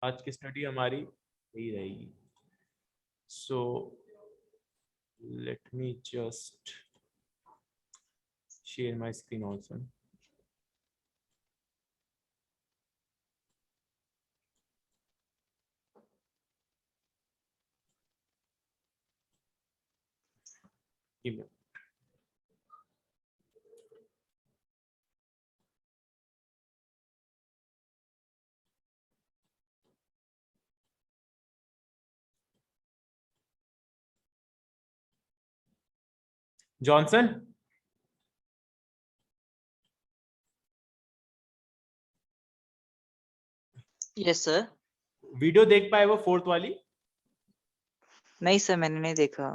आज की स्टडी हमारी यही रहेगी. So let me just share my screen also. Johnson, yes sir. Video देख पाए वो फोर्थ वाली? नहीं सर, मैंने नहीं देखा.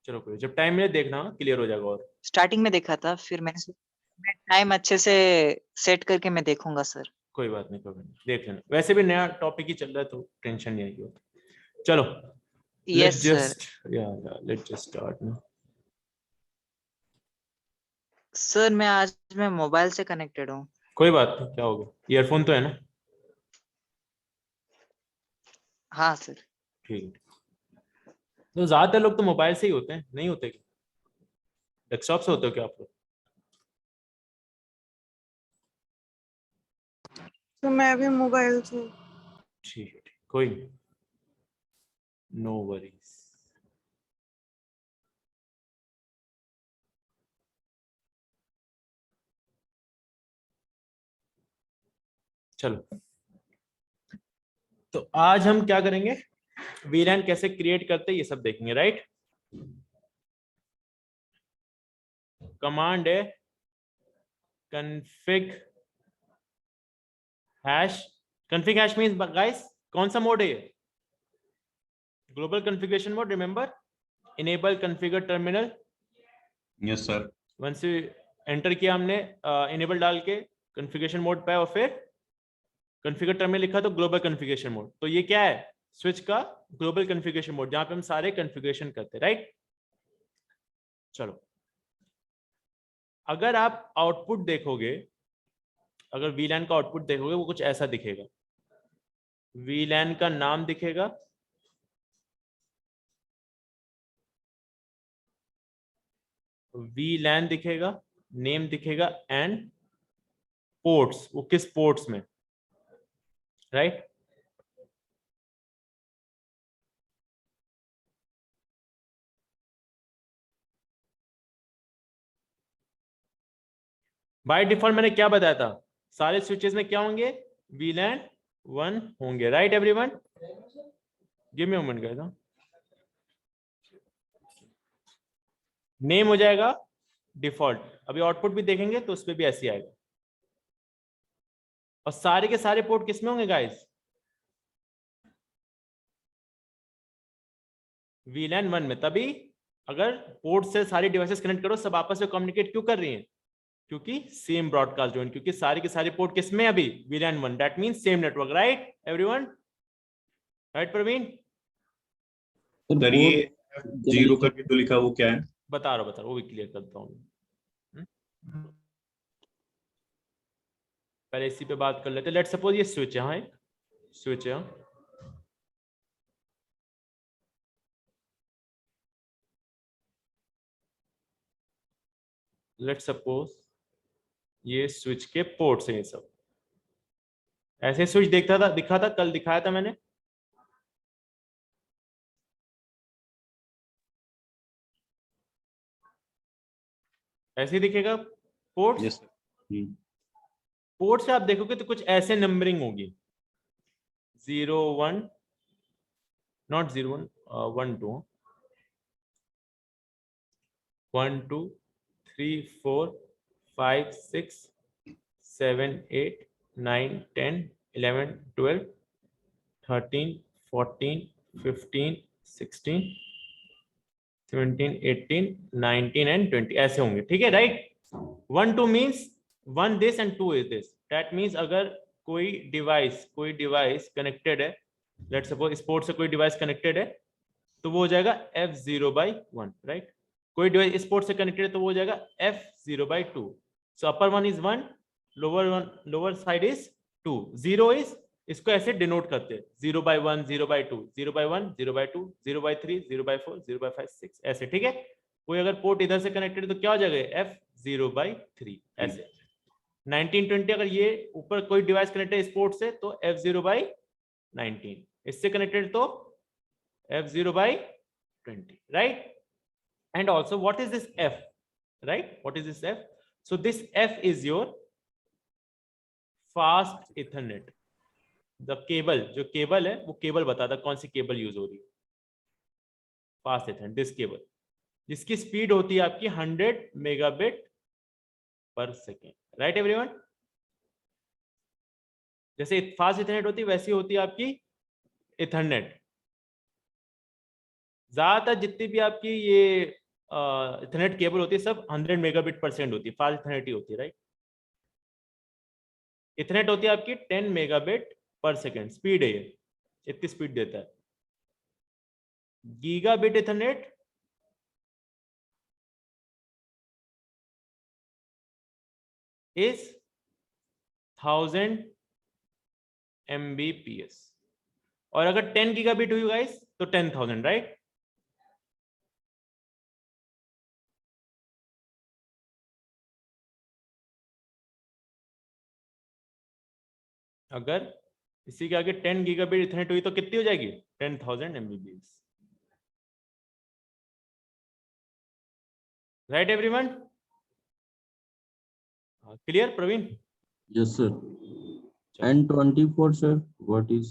चलो कोई, जब टाइम मिले देखना, क्लियर हो जाएगा. और स्टार्टिंग में देखा था, फिर मैंने टाइम अच्छे से सेट करके मैं देखूंगा सर. कोई बात नहीं, कोई बात नहीं, देख लेना. वैसे भी नया टॉपिक ही चल रहा है तो टेंशन नहीं आएगी. चलो yes sir. Let's just start ना. सर मैं मोबाइल से कनेक्टेड हूँ. कोई बात नहीं, क्या होगा, ईयरफोन तो है ना? हाँ सर. ठीक है. तो ज्यादातर लोग तो मोबाइल से ही होते हैं, नहीं होते क्या? डेस्कटॉप से होते हो क्या आप लोग? तो मैं भी मोबाइल से. ठीक है, कोई नहीं, नो वरीज. चलो, तो आज हम क्या करेंगे, वीलैन कैसे क्रिएट करते हैं ये सब देखेंगे. राइट, कमांड है config hash. config hash means guys कौन सा मोड है ये? Global configuration mode. Remember, enable configure terminal. Yes sir. Once enter किया हमने, इनेबल डाल के कॉन्फ़िगरेशन मोड पे, और फिर कॉन्फ़िगर टर्मिनल लिखा तो ग्लोबल कॉन्फ़िगरेशन मोड. तो ये क्या है? स्विच का ग्लोबल कॉन्फ़िगरेशन मोड, जहां पे हम सारे कॉन्फ़िगरेशन करते हैं. राइट, चलो, अगर आप आउटपुट देखोगे, अगर वीलैन का आउटपुट देखोगे, वो कुछ ऐसा दिखेगा. वीलैन का नाम दिखेगा, वीलैन दिखेगा, नेम दिखेगा, एंड पोर्ट्स, वो किस पोर्ट्स में. राइट, बाय डिफॉल्ट मैंने क्या बताया था, सारे स्विचेस में क्या होंगे, वीलैन 1 होंगे. Right everyone, give me a moment guys. Name हो जाएगा डिफॉल्ट. अभी आउटपुट भी देखेंगे तो उसपे भी ऐसे ही आएगा. और सारे के सारे पोर्ट किसमें होंगे गाइस? वीलैन 1 में. तभी अगर पोर्ट से सारी डिवाइसेस कनेक्ट करो, सब आपस में कम्युनिकेट क्यों कर रही हैं? क्योंकि सेम ब्रॉडकास्ट जोन, क्योंकि सारे के सारे पोर्ट किसमें अभी? VLAN 1. That means same network. Right everyone, right Praveen? Sir ये जीरो करके जो लिखा वो क्या है? बता रहा हूँ, वो भी क्लियर करता हूँ. पहले इसी पे बात कर लेते. लेट सपोज ये स्विच है, हाँ एक स्विच है. लेट सपोज ये स्विच के पोर्ट्स हैं, ये सब ऐसे स्विच दिखा था कल, दिखाया था मैंने. ऐसे ही दिखेगा पोर्ट्स. Yes sir. पोर्ट से आप देखोगे तो कुछ ऐसे नंबरिंग होगी, 0 1, नॉट 0 1, 1 2, 1 2 3 4 5 6 7 8 9 10 11 12 13 14 15 16 17 18 19 एंड 20 ऐसे होंगे. ठीक है, right. 1 2 means 1 this and 2 is this. That means अगर कोई डिवाइस कनेक्टेड है, लेट सपोज स्पोर्ट से कोई डिवाइस कनेक्टेड है, तो वो हो जाएगा F0/1. राइट, कोई डिवाइस स्पोर्ट से कनेक्टेड है तो वो हो जाएगा F0/2. So upper one is 1, lower side is 2. 0 is इसको ऐसे डिनोट करते हैं 0/1 0/2 0/1 0/2 0/3 0/4 0/5 6 ऐसे, ठीक है। कोई अगर पोर्ट इधर से कनेक्टेड है तो क्या हो जाएगा f 0/3 ऐसे। 1920 अगर ये ऊपर कोई डिवाइस कनेक्टेड है इस पोर्ट से तो f 0/19, इससे कनेक्टेड तो f 0/20, right? And also what is this f, right? What is this f? So this f is your fast ethernet, the cable, जो केबल है वो केबल बताता कौन सी केबल यूज हो रही है। फास्ट इथरनेट, दिस केबल, जिसकी स्पीड होती है आपकी 100 मेगाबिट पर सेकेंड, राइट एवरीवन। जैसे फास्ट इथरनेट होती है वैसी होती है आपकी इथरनेट। ज्यादातर जितनी भी आपकी ये इथरनेट केबल होती है सब 100 मेगाबिट पर सेकेंड होती है, फास्ट इथरनेट ही होती है, राइट। इथरनेट होती है आपकी 10 मेगाबिट पर सेकेंड, स्पीड है ये, इतनी स्पीड देता है। गीगाबिट इथरनेट इज 1000 Mbps, और अगर 10 गीगाबिट हुई गाइस तो 10,000, राइट। अगर इसी के आगे 10 गीगाबिट इथरनेट हुई तो कितनी हो जाएगी? 10,000 Mbps, right everyone. Clear Praveen? Yes, sir. And 24, sir. What is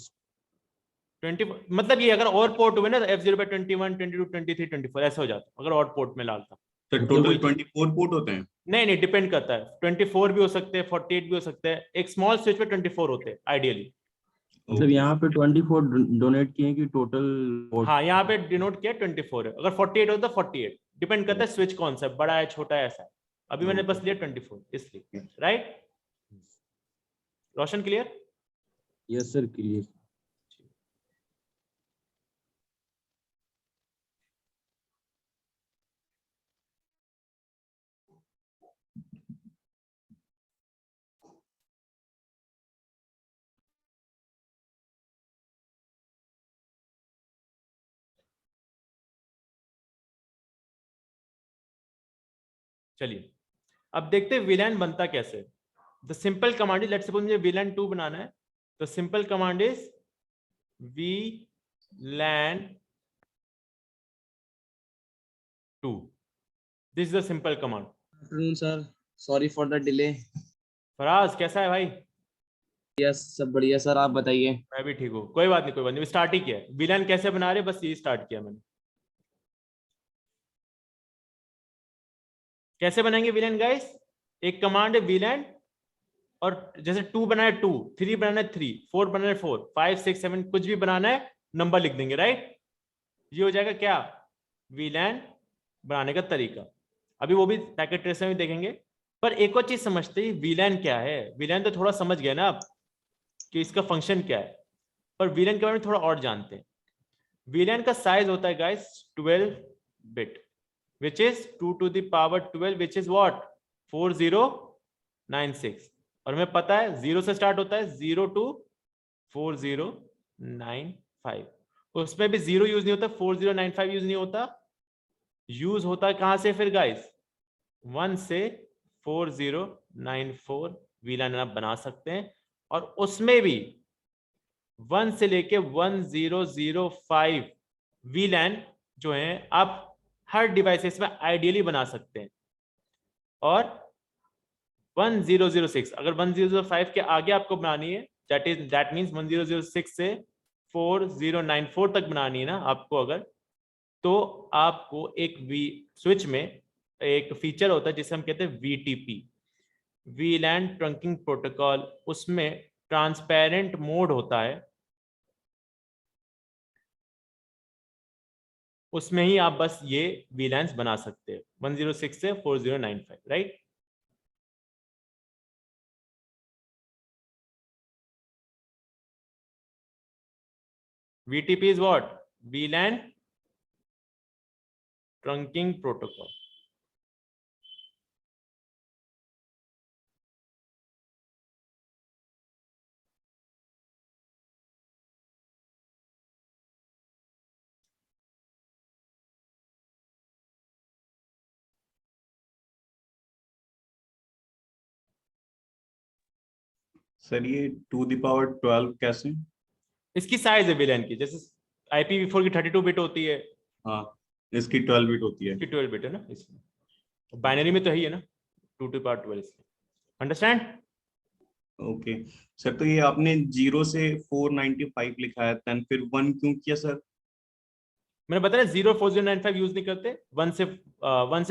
20 मतलब ये अगर और पोर्ट हुए ना तो f0/21 22 23 24 ऐसा हो जाता अगर और पोर्ट में डालता। तो टोटल 24 पोर्ट होते हैं? नहीं, डिपेंड करता है, 24 भी हो सकते हैं, 48 भी हो सकते हैं। एक स्मॉल स्विच पे 24 होते हैं आइडियली। मतलब यहाँ पे 24 डोनेट किए कि टोटल? हाँ, यहाँ पे डिनोट किया 24 है, अगर 48 हो तो 48, डिपेंड करता है स्विच कौन सा है, बड़ा है छोटा है ऐसा है। अभी मैंने बस लिया 24 इसलिए, right. Roshan clear? Yes sir, clear. चलिए अब देखते हैं VLAN बनता कैसे। The simple command is, let's suppose मुझे VLAN 2 बनाना है, तो simple command is VLAN 2, this is the simple command. Afternoon sir, sorry for the delay. Faraz कैसा है भाई? यस सब बढ़िया सर, आप बताइए। मैं भी ठीक हूँ, कोई बात नहीं, कोई बात नहीं, स्टार्ट ही किया है। VLAN कैसे बना रहे, बस ये स्टार्ट किया मैंने। कैसे बनाएंगे VLAN गाइस? एक कमांड है VLAN, और जैसे 2 बनाना है 2, 3 बनाना है 3, 4 बनाना है 4, 5 6 7 कुछ भी बनाना है नंबर लिख देंगे, राइट। ये हो जाएगा क्या? VLAN बनाने का तरीका। अभी वो भी पैकेट ट्रेस में भी देखेंगे, पर एक और चीज समझते हैं VLAN क्या है। VLAN तो थोड़ा समझ गया ना आप कि इसका फंक्शन क्या है, पर VLAN के बारे में थोड़ा और जानते हैं। VLAN का साइज होता है guys 12 bit, which is 2 to the power 12, which is what? 4096, और हमें पता है 0 से स्टार्ट होता है, 0 to 4095। उसमें भी 0 यूज नहीं होता, 4095 यूज नहीं होता, यूज होता है कहां से फिर गाइस? 1 से 4094 VLAN आप बना सकते हैं, और उसमें भी 1 से लेके 1005 VLAN जो है आप हर डिवाइसेस में आइडियली बना सकते हैं। और 1006 अगर 1005 के आगे आपको बनानी है, दैट मींस 1006 से 4094 तक बनानी है ना आपको अगर, तो आपको एक स्विच में एक फीचर होता है जिसे हम कहते हैं VTP, VLAN ट्रंकिंग प्रोटोकॉल। उसमें ट्रांसपेरेंट मोड होता है, उसमें ही आप बस ये VLANs बना सकते हैं 106 से 4095, right. VTP is what? VLAN trunking protocol. Sir ये 2 द पावर 12 कैसे? इसकी साइज है विलेन की, जैसे IPv4 की 32 बिट होती है, हाँ, इसकी 12 बिट होती है। इसकी 12 बिट है ना, इसमें बाइनरी में तो है ही है ना, 2 to the power 12 इसलिए। अंडरस्टैंड? ओके सर, तो ये आपने 0 से 495 लिखा है, देन फिर 1 क्यों किया सर? मैंने बताया 04095 यूज नहीं करते, 1 से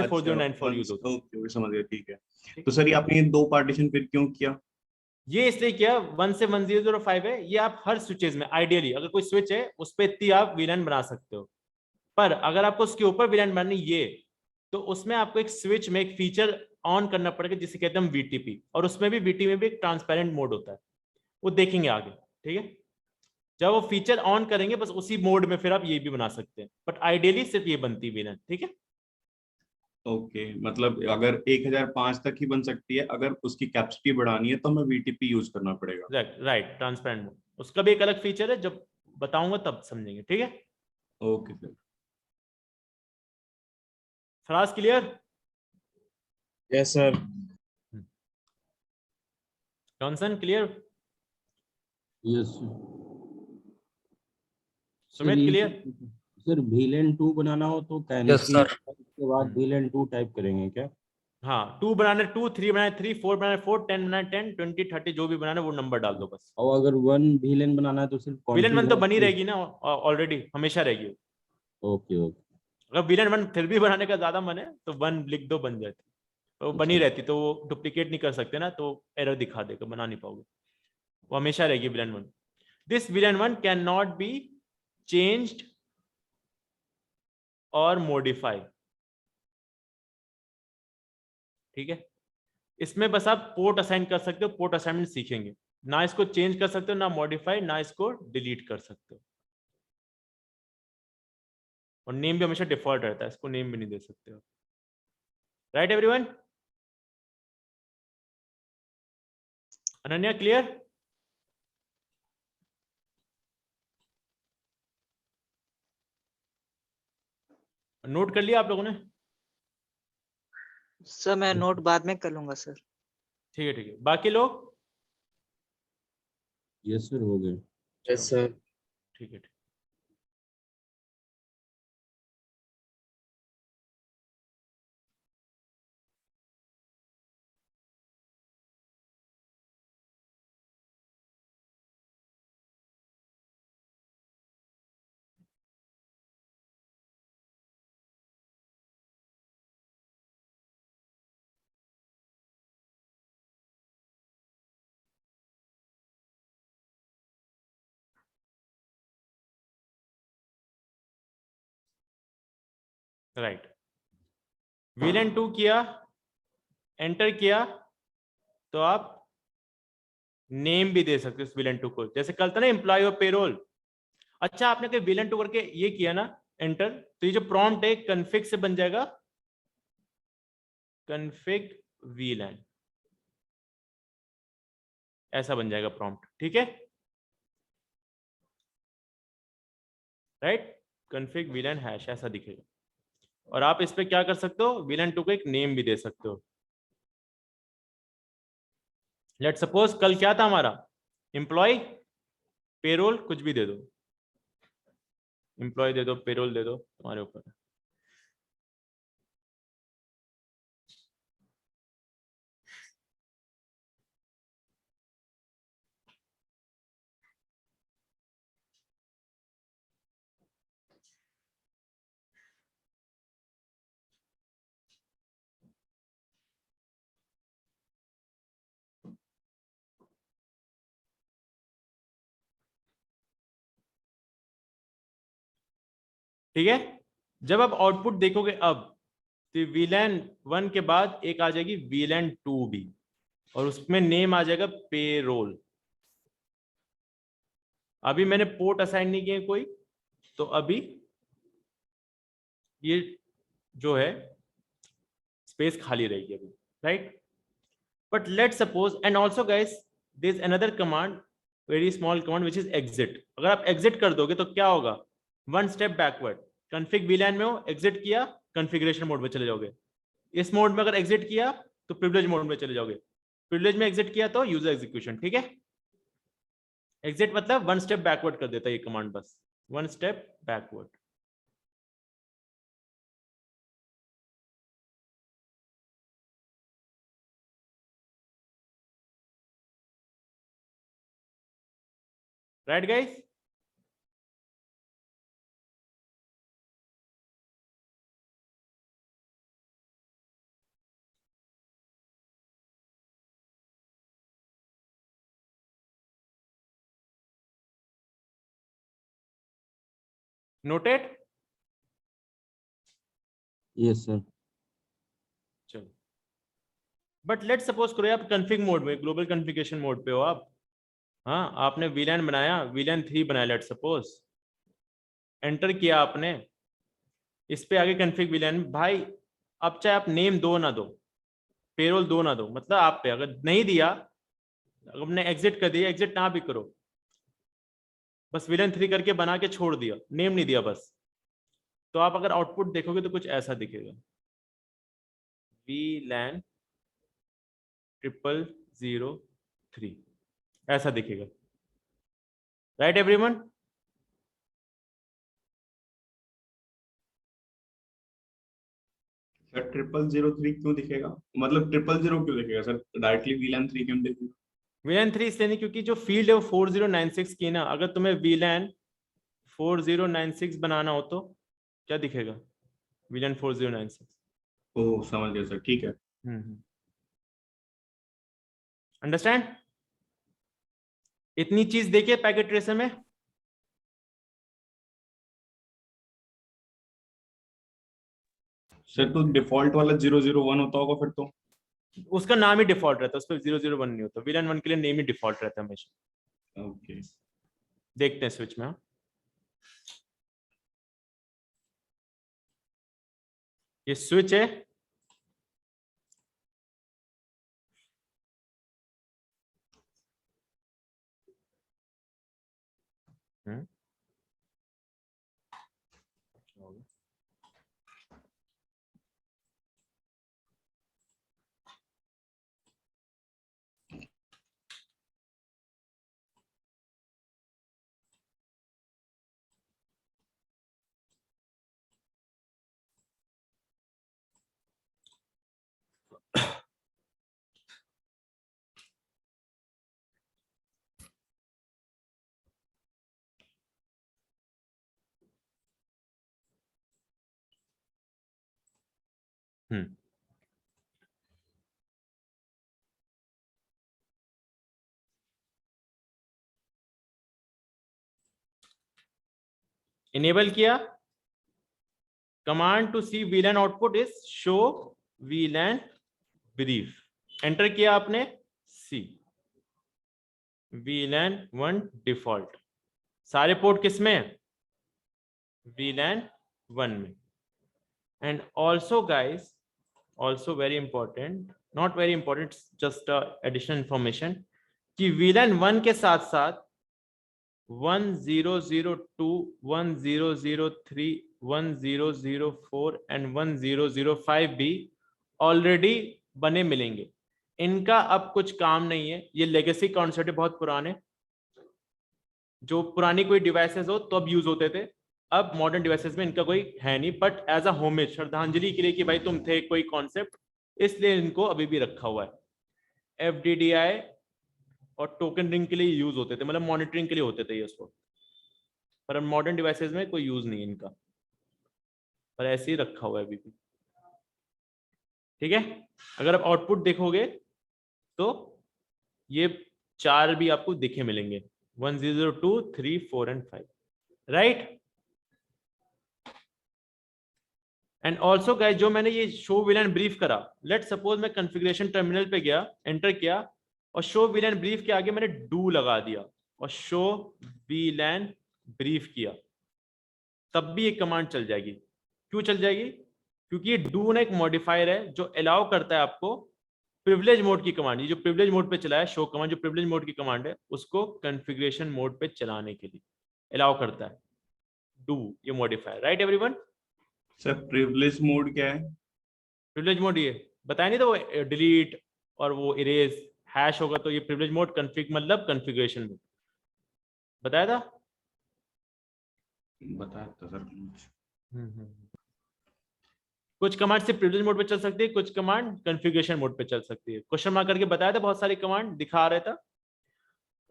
4094 यूज होता है। ओके, समझ गया, ठीक है। तो सर ये आपने 2 पार्टीशन फिर क्यों किया? ये इसलिए किया, 1 से 1005 है, ये आप हर स्विचेस में आइडियली अगर कोई स्विच है उस पर इतनी आप VLAN बना सकते हो, पर अगर आपको उसके ऊपर VLAN बनानी ये, तो उसमें आपको एक स्विच में एक फीचर ऑन करना पड़ेगा जिसे कहते हैं VTP, और उसमें भी VTP में भी एक ट्रांसपेरेंट मोड होता है, वो देखेंगे आगे, ठीक है। जब वो फीचर ऑन करेंगे बस उसी मोड में फिर आप ये भी बना सकते हैं, बट आइडियली सिर्फ ये बनती है VLAN, ठीक है। ओके, मतलब अगर 1005 तक ही बन सकती है, अगर उसकी कैपेसिटी बढ़ानी है तो हमें VTP यूज करना पड़ेगा। राइट, ट्रांसपेरेंट मोड, उसका भी एक अलग फीचर है, जब बताऊंगा तब समझेंगे, ठीक है। Okay sir. Faraz clear? Yes sir. Johnson clear? Yes Sumit clear? Sir VLAN 2 बनाना हो तो Yes, sir. के बाद VLAN 2 टाइप करेंगे क्या? हाँ, 2 बनाने 2, 3 बनाने 3, 4 बनाने 4, 10 बनाने 10, 20, 30 जो भी बनाना वो नंबर डाल दो बस। और अगर 1 VLAN बनाना है तो सिर्फ VLAN 1 तो बनी रहेगी ना ऑलरेडी, हमेशा रहेगी। Okay okay. अगर VLAN 1 फिर भी बनाने का ज्यादा मन है तो 1 लिख दो, बन जाती, तो वो बनी रहती, तो वो डुप्लीकेट नहीं कर सकते ना, तो एरर दिखा देगा, बना नहीं पाओगे, वो हमेशा रहेगी VLAN 1। This VLAN 1 can not be changed और मॉडिफाई, ठीक है। इसमें बस आप पोर्ट असाइन कर सकते हो, पोर्ट असाइनमेंट सीखेंगे, ना इसको चेंज कर सकते हो, ना मॉडिफाई, ना इसको डिलीट कर सकते हो, और नेम भी हमेशा डिफॉल्ट रहता है, इसको नेम भी नहीं दे सकते हो। Right everyone? Ananya clear? Note कर लिया आप लोगों ने? सर मैं नोट बाद में कर लूंगा सर। ठीक है, ठीक है, बाकी लोग? यस सर, हो गए। Yes sir. ठीक है, ठीक। राइट, VLAN 2 किया, एंटर किया, तो आप नेम भी दे सकते हो इस VLAN 2 को, जैसे कल था ना एम्प्लॉय और पेरोल। अच्छा, आपने कोई VLAN 2 करके ये किया ना एंटर, तो ये जो प्रॉम्प्ट है कन्फिग से बन जाएगा कन्फिग VLAN, ऐसा बन जाएगा प्रॉम्प्ट, ठीक है। राइट, कन्फिग VLAN हैश ऐसा दिखेगा, और आप इस पे क्या कर सकते हो, VLAN 2 को एक नेम भी दे सकते हो। लेट सपोज कल क्या था हमारा, एम्प्लॉय पेरोल, कुछ भी दे दो, एम्प्लॉय दे दो, पेरोल दे दो, तुम्हारे ऊपर है। ठीक है, जब आप आउटपुट देखोगे अब, तो VLAN 1 के बाद एक आ जाएगी VLAN 2 भी, और उसमें नेम आ जाएगा पेरोल। अभी मैंने पोर्ट असाइन नहीं किए कोई, तो अभी ये जो है स्पेस खाली रहेगी अभी, right. But let suppose, and also guys there is another command, very small command which is exit. अगर आप एग्जिट कर दोगे तो क्या होगा, 1 स्टेप बैकवर्ड, कन्फिग VLAN में हो, एग्जिट किया, कॉन्फ़िगरेशन मोड में चले जाओगे। इस मोड में अगर एग्जिट किया तो प्रिविलेज मोड में चले जाओगे, प्रिविलेज में एग्जिट किया तो यूजर एग्जीक्यूशन, ठीक है। एग्जिट मतलब 1 स्टेप बैकवर्ड कर देता है ये कमांड, बस 1 step backward. Right guys, noted. Yes, sir. चलो, बट लेट सपोज करो आप कॉन्फ़िग मोड में, ग्लोबल कॉन्फ़िगरेशन मोड पे हो आप। हाँ, आपने VLAN बनाया, VLAN 3 बनाया, लेट सपोज एंटर किया आपने, इस पे आगे कॉन्फ़िग VLAN भाई। अब चाहे आप नेम दो ना दो, पेरोल दो ना दो, मतलब आप पे अगर नहीं दिया, आपने एग्जिट कर दिया, एग्जिट ना भी करो, बस VLAN 3 करके बना के छोड़ दिया, नेम नहीं दिया बस, तो आप अगर आउटपुट देखोगे तो कुछ ऐसा दिखेगा, VLAN 0003 ऐसा दिखेगा। राइट एवरीवन, सर 0003 क्यों दिखेगा, मतलब 000 क्यों दिखेगा सर, डायरेक्टली VLAN 3 क्यों दिखेगा? VLAN 3 इसलिए नहीं क्योंकि जो फील्ड है वो 4096 की ना, अगर तुम्हें VLAN 4096 बनाना हो तो क्या दिखेगा, VLAN 4096। ओह समझ गया सर, ठीक है। अंडरस्टैंड, इतनी चीज देखिए पैकेट ट्रेसर में। सर तो डिफॉल्ट वाला 001 होता होगा फिर तो। उसका नाम ही डिफॉल्ट रहता है, उस पर 001 नहीं होता, VLAN 1 के लिए नेम ही डिफॉल्ट रहता है हमेशा। ओके, देखते हैं स्विच में। ये स्विच है, इनेबल किया। Command to see VLAN output is show VLAN brief, enter किया आपने, सी VLAN 1 डिफॉल्ट, सारे पोर्ट किसमें है, VLAN 1 में। And also guys, also very important, not very important, just additional information कि VLAN 1 के साथ साथ 1002, 1003, 1004 एंड 1005 भी ऑलरेडी बने मिलेंगे। इनका अब कुछ काम नहीं है, ये लेगेसी कॉन्सेप्ट है, बहुत पुराने, जो पुरानी कोई डिवाइसेस हो तो अब यूज होते थे, अब मॉडर्न डिवाइसेस में इनका कोई है नहीं, बट एज अ होमेज, श्रद्धांजलि के लिए कि भाई तुम थे कोई कॉन्सेप्ट, इसलिए इनको अभी भी रखा हुआ है। FDDI और टोकन रिंग के लिए यूज होते थे, मतलब मॉनिटरिंग के लिए होते थे ये उसको, पर मॉडर्न डिवाइसेस में कोई यूज नहीं है इनका, पर ऐसे ही रखा हुआ है अभी भी। ठीक है, अगर आप आउटपुट देखोगे तो ये 4 भी आपको दिखे मिलेंगे, 1002, 3, 4 and 5, right. And also guys, जो मैंने ये शो VLAN ब्रीफ करा, लेट सपोज मैं कॉन्फ़िगरेशन टर्मिनल पे गया, एंटर किया और शो VLAN ब्रीफ के आगे मैंने डू लगा दिया और शो VLAN ब्रीफ किया, तब भी ये कमांड चल जाएगी। क्यों चल जाएगी, क्योंकि ये डू ना एक मॉडिफायर है जो अलाउ करता है आपको प्रिविलेज मोड की कमांड, ये जो प्रिविलेज मोड पे चला है शो कमांड, जो प्रिविलेज मोड की कमांड है उसको कॉन्फ़िगरेशन मोड पे चलाने के लिए अलाउ करता है डू, ये modifier, right everyone. Sir privilege mode क्या है? प्रिविलेज मोड ये बताया नहीं था, वो डिलीट और वो इरेज हैश होगा तो ये प्रिविलेज मोड, कॉन्फ़िग मतलब कॉन्फ़िगरेशन मोड, बताया था। बताया था सर। कुछ कमांड सिर्फ प्रिविलेज मोड पे चल सकती है, कुछ कमांड कॉन्फ़िगरेशन मोड पे चल सकती है। क्वेश्चन मार्क करके बताया था, बहुत सारी कमांड दिखा रहा था।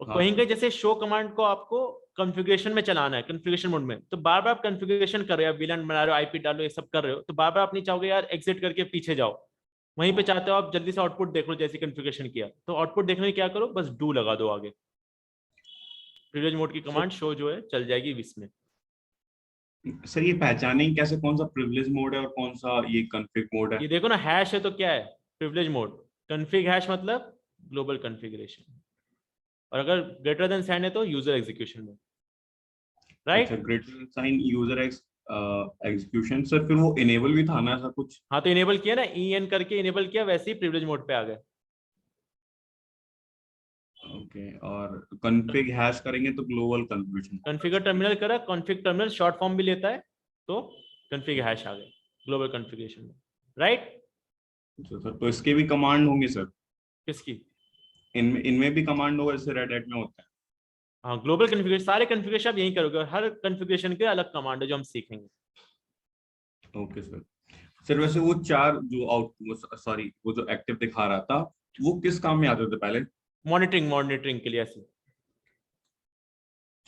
और हाँ, कहेंगे जैसे शो कमांड को आपको कॉन्फ़िगरेशन में चलाना है, कॉन्फ़िगरेशन मोड में, तो बार बार आप कॉन्फ़िगरेशन कर रहे हो, वीलैन बना रहे हो, आईपी डालो, ये सब कर रहे हो, तो बार बार आप नहीं चाहोगे यार एग्जिट करके पीछे जाओ, वहीं पे चाहते हो आप जल्दी से आउटपुट देख लो जैसे कॉन्फ़िगरेशन किया, तो आउटपुट देखने क्या करो, बस डू लगा दो आगे, प्रिविलेज मोड की कमांड शो जो है चल जाएगी इसमें। सर ये पहचानेंगे कैसे कौन सा प्रिविलेज मोड है और कौन सा ये कॉन्फ़िग मोड है? ये देखो ना, हैश है तो क्या है, प्रिविलेज मोड। कॉन्फ़िग हैश मतलब ग्लोबल कॉन्फ़िगरेशन, और अगर ग्रेटर देन साइन है तो यूजर एग्जीक्यूशन मोड, राइट। अच्छा, greater sign user execution. Sir फिर वो इनेबल भी था ना ऐसा कुछ? हाँ तो इनेबल किया ना, EN करके इनेबल किया, वैसे ही प्रिविलेज मोड पे आ गए। ओके, और कॉन्फ़िग हैश करेंगे तो ग्लोबल कॉन्फ़िगरेशन। कॉन्फ़िगर टर्मिनल करा, कॉन्फ़िग टर्मिनल शॉर्ट फॉर्म भी लेता है, तो कॉन्फ़िग हैश आ गए, ग्लोबल कॉन्फ़िगरेशन में, राइट। सर तो इसके भी कमांड होंगे सर? किसकी? इनमें इनमें भी कमांड होगा जैसे रेड हैट में होता है? हाँ, ग्लोबल कॉन्फ़िगरेशन, सारे कॉन्फ़िगरेशन आप यही करोगे, हर कॉन्फ़िगरेशन के अलग कमांड है जो हम सीखेंगे। Okay sir. सर वैसे वो चार जो सॉरी वो जो एक्टिव दिखा रहा था, वो किस काम में आते थे पहले? मॉनिटरिंग के लिए, ऐसे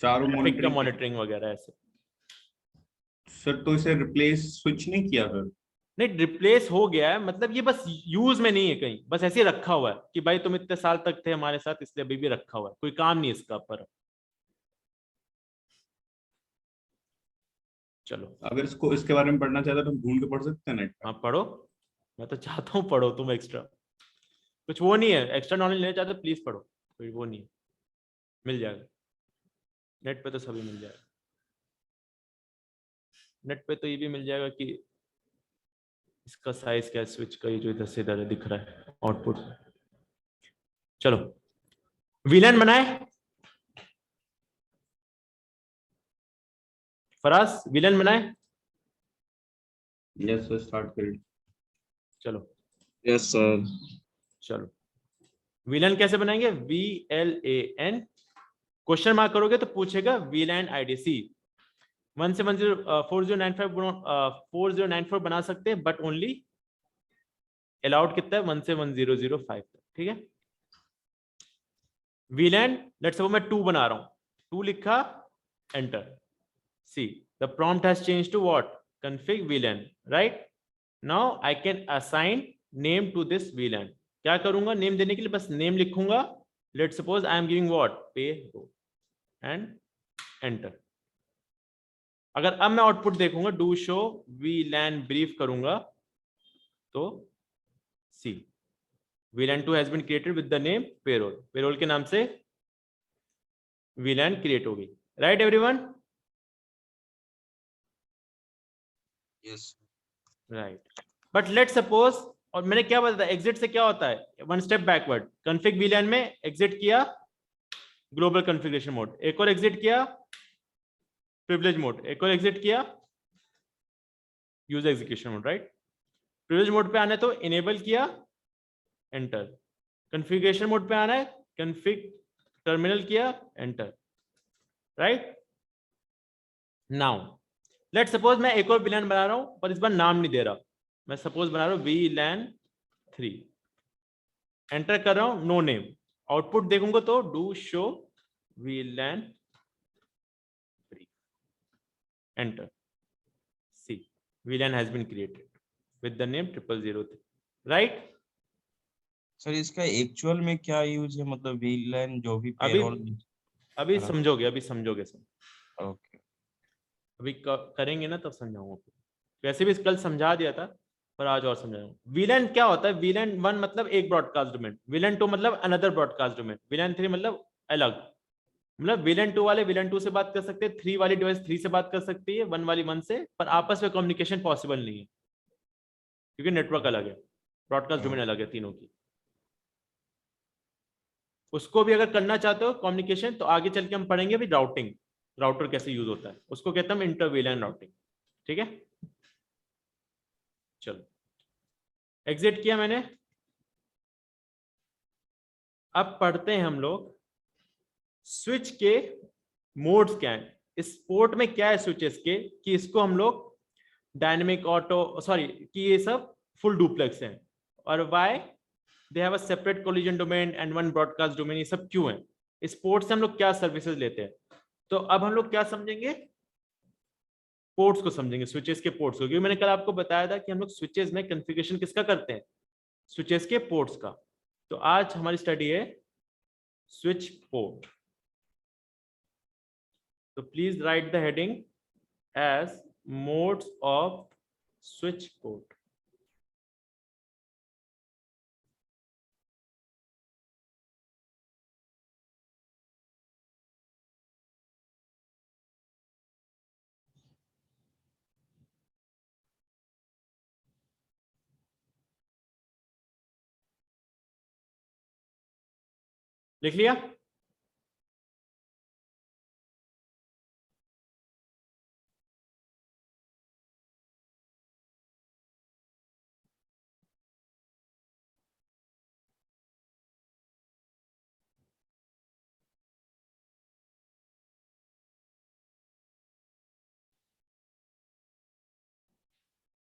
चारों ट्रैफिक का मॉनिटरिंग? मॉनिटरिंग वगैरह ऐसे। सर तो इसे रिप्लेस स्विच नहीं किया सर? नहीं, रिप्लेस हो गया है, मतलब ये बस यूज में नहीं है कहीं, बस ऐसे ही रखा हुआ है कि भाई तुम इतने साल तक थे हमारे साथ, इसलिए अभी भी रखा हुआ है, कोई काम नहीं इसका पर। चलो, अगर इसको इसके बारे में पढ़ना चाहते तो हम ढूंढ के पढ़ सकते हैं नेट पे? हाँ पढ़ो, मैं तो चाहता हूँ पढ़ो तुम एक्स्ट्रा, कुछ वो नहीं है, एक्स्ट्रा नॉलेज लेना चाहते प्लीज पढ़ो, कोई वो नहीं है, मिल जाएगा नेट पे, तो सभी मिल जाएगा नेट पे, तो ये भी मिल जाएगा कि इसका साइज क्या है, स्विच का, ये जो इधर से इधर दिख रहा है आउटपुट। चलो, वीलन बनाए, फराज विलन बनाए। यस सर, स्टार्ट करिए। चलो Yes, sir. चलो, विलन कैसे बनाएंगे, VLAN, क्वेश्चन मार्क करोगे तो पूछेगा VLAN IDC 1 से 4094 बना सकते हैं, बट ओनली अलाउड कितना है 1 से 1005 तक, ठीक है। VLAN, लेट्स सपोज मैं 2 बना रहा हूं, 2 लिखा, enter, see the prompt has changed to what, config VLAN, right. Now I can assign name to this VLAN, क्या करूंगा नेम देने के लिए, बस नेम लिखूंगा, let's suppose I am giving what, पे एंड एंटर। अगर अब मैं आउटपुट देखूंगा, डू शो VLAN ब्रीफ करूंगा, तो see VLAN 2 has been created with the name payroll, payroll के नाम से VLAN क्रिएट हो गई, right everyone, Yes. Right. But let suppose, और मैंने क्या बताया एग्जिट से क्या होता है, one step backward, config VLAN में एग्जिट किया ग्लोबल कॉन्फ़िगरेशन मोड, एक और एग्जिट किया प्रिविलेज मोड, एक और एग्जिट किया user execution mode, right. Privilege mode पे आना है तो इनेबल किया, एंटर, कॉन्फ़िगरेशन मोड पे आना है, कॉन्फ़िग टर्मिनल किया, enter, right. Now let suppose मैं एक और VLAN बना रहा हूं, पर इस बार नाम नहीं दे रहा, मैं सपोज बना रहा हूं VLAN 3, एंटर कर रहा हूं, नो नेम, आउटपुट देखूंगा तो do show VLAN 3, enter, see VLAN has been created with the name 0003, right. Sir इसका एक्चुअल में क्या यूज है, मतलब VLAN जो भी अभी पेरोल? अभी समझोगे, अभी समझोगे सब, ओके। अभी करेंगे ना तब समझाऊंगा। वैसे भी कल समझा दिया था, पर आज और समझाऊंगा। VLAN क्या होता है, VLAN 1 मतलब एक ब्रॉडकास्ट डोमेन, VLAN 2 मतलब अनदर ब्रॉडकास्ट डोमेन, VLAN 3 मतलब अलग, मतलब VLAN 2 वाले VLAN 2 से बात कर सकते हैं, 3 वाली डिवाइस 3 से बात कर सकती है, 1 वाली 1 से, पर आपस में कम्युनिकेशन पॉसिबल नहीं है क्योंकि नेटवर्क अलग है, ब्रॉडकास्ट डोमेन अलग है तीनों की। उसको भी अगर करना चाहते हो कम्युनिकेशन, तो आगे चल के हम पढ़ेंगे भी राउटिंग, राउटर कैसे यूज होता है, उसको कहते हैं हम इंटर VLAN राउटिंग, ठीक है। चलो, एग्जिट किया मैंने, अब पढ़ते हैं हम लोग स्विच के मोड्स क्या है, इस पोर्ट में क्या है स्विचेस के, कि इसको हम लोग डायनेमिक ऑटो सॉरी कि ये सब फुल डुप्लेक्स हैं, और why they have a separate collision domain and one broadcast domain, ये सब क्यों है, इस पोर्ट से हम लोग क्या सर्विसेज लेते हैं। तो अब हम लोग क्या समझेंगे, पोर्ट्स को समझेंगे, स्विचेस के पोर्ट्स को, क्योंकि मैंने कल आपको बताया था कि हम लोग स्विचेस में कॉन्फ़िगरेशन किसका करते हैं, स्विचेस के पोर्ट्स का। तो आज हमारी स्टडी है स्विच पोर्ट। तो please write the heading as modes of switch port. लिख लिया?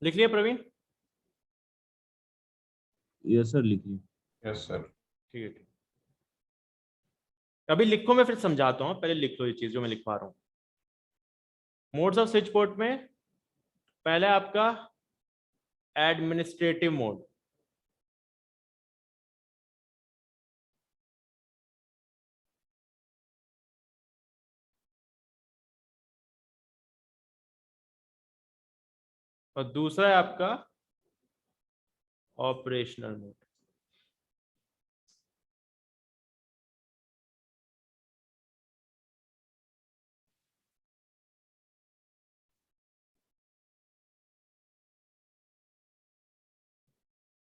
लिख लिया प्रवीण? यस सर, लिखिए। Yes sir. ठीक है, अभी लिखो, मैं फिर समझाता हूँ, पहले लिख लो ये चीज जो मैं लिखवा रहा हूँ। मोड्स ऑफ स्विच पोर्ट में पहले आपका एडमिनिस्ट्रेटिव मोड, और दूसरा है आपका ऑपरेशनल मोड।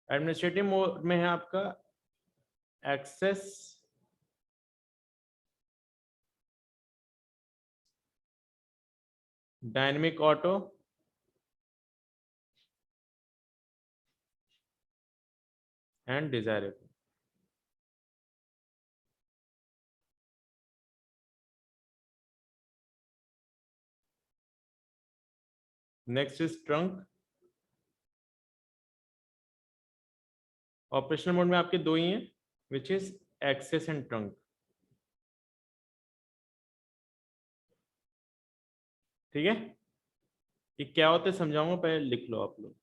एडमिनिस्ट्रेटिव मोड में है आपका access, dynamic auto, and desirable. Next is trunk. Operational mode में आपके दो ही हैं, which is access and trunk. ठीक है, ये क्या होते हैं समझाऊंगा, पहले लिख लो आप लोग।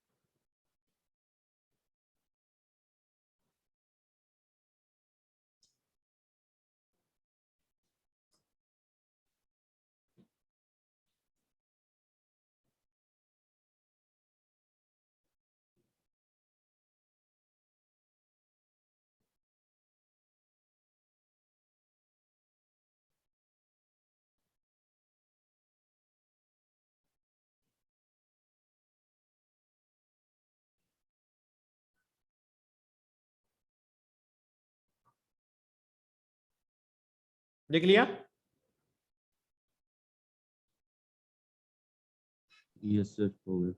लिख लिया? यस सर, हो गया।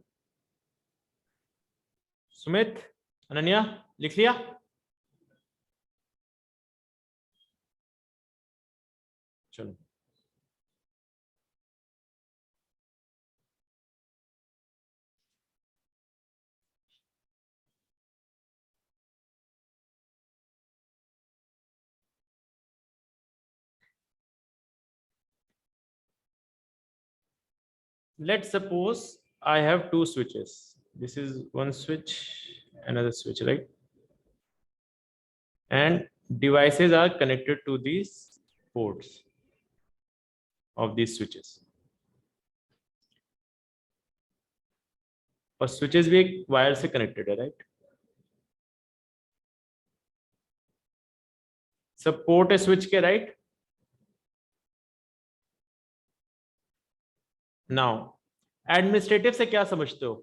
सुमित, अनन्या, लिख लिया? चलो, let's suppose I have two switches. This is one switch, another switch, right? And devices are connected to these ports of these switches. और switches भी एक वायर से connected है, right? सब port है switch के, right? Now, administrative से क्या समझते हो?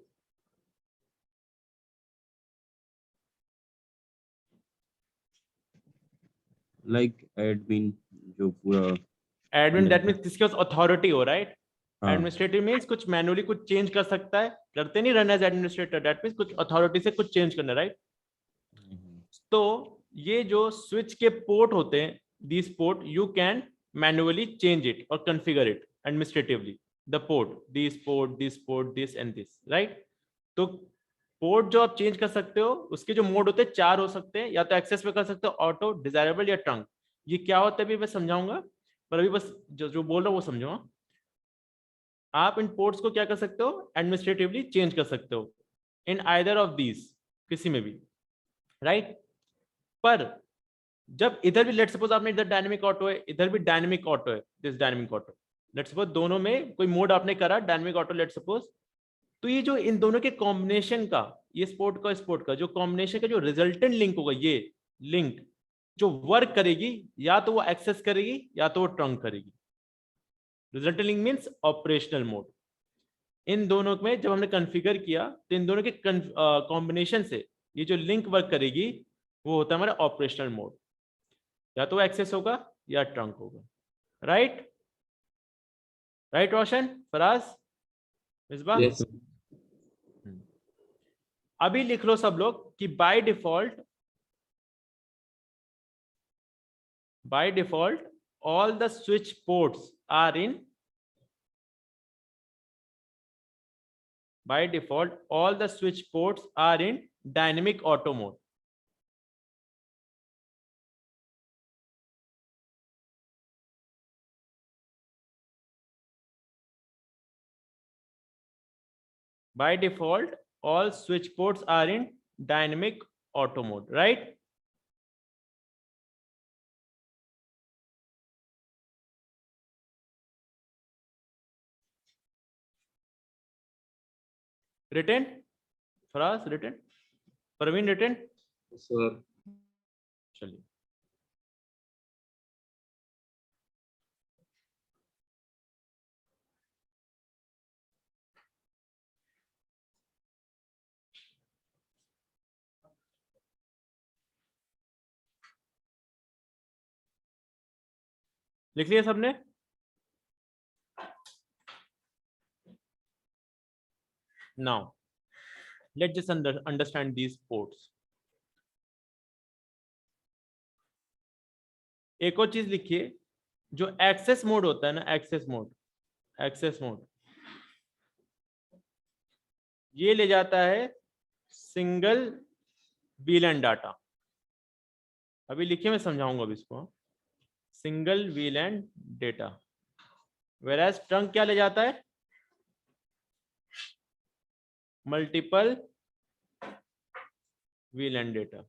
लाइक एडमिन, जो पूरा एडमिन, दैट मींस किसके पास अथॉरिटी हो, राइट? हाँ। एडमिनिस्ट्रेटिव मींस कुछ मैनुअली कुछ चेंज कर सकता है, करते नहीं run as administrator, that means कुछ अथॉरिटी से कुछ चेंज करना, राइट? तो ये जो स्विच के पोर्ट होते हैं, this port you can manually change it और configure it administratively, the port, this and this, right. तो पोर्ट जो आप चेंज कर सकते हो, उसके जो मोड होते हैं 4 हो सकते हैं, या तो एक्सेस पे कर सकते हो, ऑटो, डिजायरेबल या ट्रंक। ये क्या होता है अभी मैं समझाऊंगा, पर अभी बस जो बोल रहा हूँ वो समझो। आप इन पोर्ट्स को क्या कर सकते हो, एडमिनिस्ट्रेटिवली चेंज कर सकते हो इन आइदर ऑफ दीज, किसी में भी, राइट। पर जब इधर भी लेट सपोज आपने इधर डायनेमिक ऑटो है, इधर भी डायनेमिक ऑटो है, this dynamic auto, let suppose दोनों में कोई मोड आपने करा डायनेमिक ऑटो लेट सपोज, तो ये जो इन दोनों के कॉम्बिनेशन का, ये स्पोर्ट का जो कॉम्बिनेशन का जो रिजल्टेंट लिंक होगा, ये लिंक जो वर्क करेगी, या तो वो एक्सेस करेगी या तो वो ट्रंक करेगी। Resultant link means operational mode. इन दोनों में जब हमने कॉन्फ़िगर किया तो इन दोनों के कॉम्बिनेशन से ये जो लिंक वर्क करेगी वो होता है हमारा ऑपरेशनल मोड, या तो एक्सेस होगा या ट्रंक होगा, राइट। राइट रोशन, फराज, मिसबा। Yes, sir. अभी लिख लो सब लोग कि by default all the switch ports are in, by default all the switch ports are in dynamic auto mode. By default all switch ports are in dynamic auto mode, right? Written? Faraz, written? Praveen, written? sir. चलिए, लिख लिया सबने? Now let's just understand these ports. एक और चीज लिखिए, जो access mode होता है ना, एक्सेस मोड ये ले जाता है सिंगल VLAN डाटा। अभी लिखिए, मैं समझाऊंगा अभी इसको। सिंगल VLAN डेटा, वेराज ट्रंक क्या ले जाता है, मल्टीपल VLAN डेटा।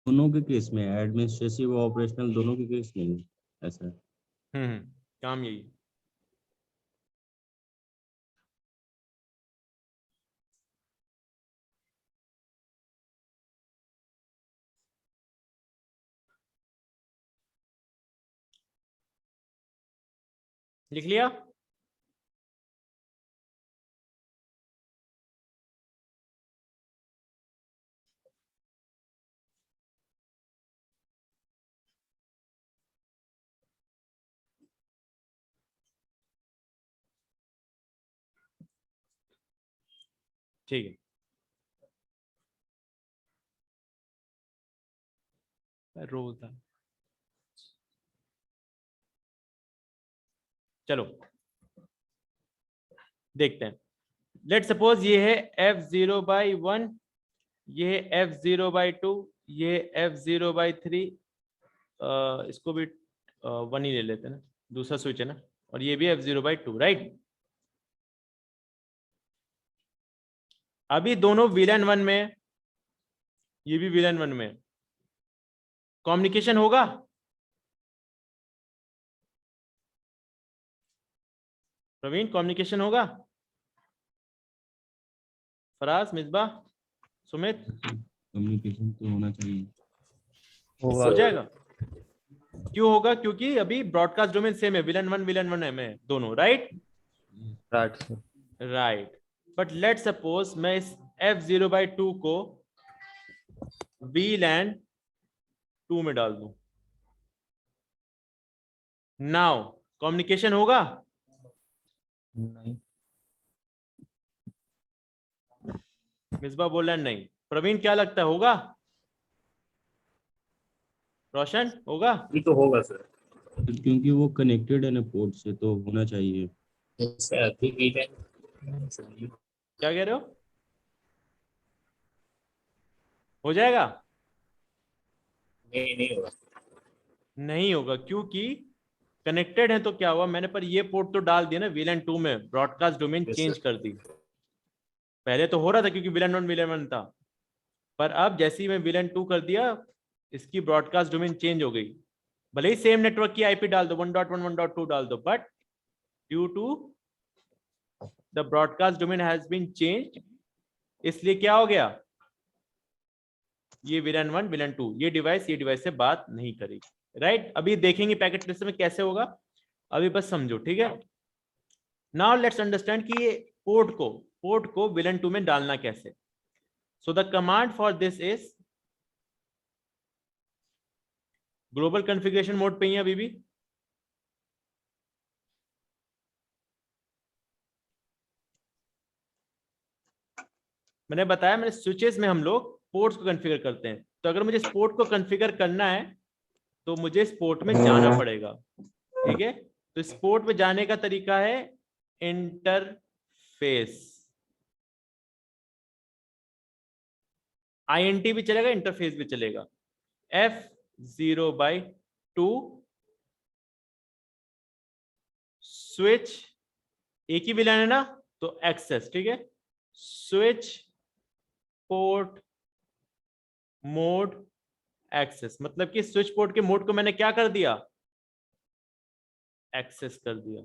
दोनों के केस में, एडमिनिस्ट्रेटिव और ऑपरेशनल दोनों के केस में है ऐसा। काम यही। लिख लिया? ठीक है, रोज था। चलो देखते हैं। लेट सपोज ये है F0/1, ये है F0/2, ये F0/3, इसको भी 1 ही ले लेते हैं ना, दूसरा स्विच है ना, और ये भी F0/2, राइट। अभी दोनों VLAN 1 में, ये भी VLAN 1 में, कम्युनिकेशन होगा? प्रवीण, कम्युनिकेशन होगा? फराज, मिसबा, सुमित, कम्युनिकेशन तो होना चाहिए। हो जाएगा। क्यों होगा? क्योंकि अभी ब्रॉडकास्ट डोमेन सेम है, VLAN 1 है में दोनों, right. Right, but let suppose मैं इस F0/2 को VLAN 2 में डाल दूं। नाउ कम्युनिकेशन होगा? नहीं। मिसबा बोल रहा है नहीं। प्रवीण क्या लगता है, होगा? रोशन होगा? ये तो होगा सर। क्योंकि वो कनेक्टेड है ना पोर्ट से, तो होना चाहिए। सर अभी भी है। क्या कह रहे हो जाएगा? नहीं होगा। नहीं होगा क्योंकि कनेक्टेड है तो क्या हुआ, मैंने पर ये पोर्ट तो डाल दिया ना VLAN 2 में, broadcast domain Yes, change sir. कर दी। पहले तो हो रहा था क्योंकि VLAN 1 VLAN 1 था, पर अब जैसे ही मैं VLAN 2 कर दिया, इसकी ब्रॉडकास्ट डोमेन चेंज हो गई। भले ही सेम नेटवर्क की IP डाल दो, 1.1 1.2 डाल दो, but due to the broadcast domain has been changed, इसलिए क्या हो गया, ये VLAN 1 VLAN 2 ये डिवाइस से बात नहीं करेगी। राइट, अभी देखेंगे पैकेट ट्रेसर में कैसे होगा, अभी बस समझो, ठीक है। नाउ लेट्स अंडरस्टैंड कि ये पोर्ट को VLAN 2 में डालना कैसे। So the command for this is, global configuration mode पे ही है अभी भी। मैंने बताया, मैंने स्विचेस में हम लोग पोर्ट्स को कॉन्फ़िगर करते हैं, तो अगर मुझे इस पोर्ट को कॉन्फ़िगर करना है तो मुझे इस पोर्ट में जाना पड़ेगा, ठीक है। तो इस पोर्ट में जाने का तरीका है इंटरफेस। INT भी चलेगा, इंटरफेस भी चलेगा। F0/2 स्विच, एक ही VLAN है ना, तो एक्सेस, ठीक है। स्विच पोर्ट मोड एक्सेस, मतलब कि स्विच पोर्ट के मोड को मैंने क्या कर दिया, एक्सेस कर दिया।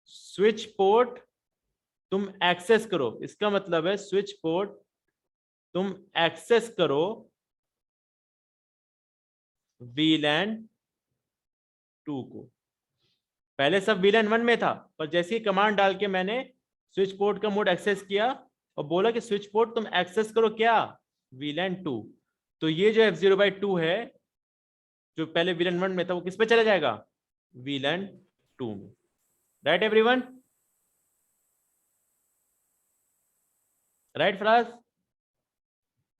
स्विच पोर्ट तुम एक्सेस करो, इसका मतलब है स्विच पोर्ट तुम एक्सेस करो VLAN 2 को। पहले सब VLAN 1 में था, पर जैसे ही कमांड डाल के मैंने स्विच पोर्ट का मोड एक्सेस किया और बोला कि स्विच पोर्ट तुम एक्सेस करो क्या, VLAN 2, तो ये जो F0/2 है, जो पहले VLAN 1 में था, वो किस पे चला जाएगा, VLAN 2 में। Right everyone? Right Faraz?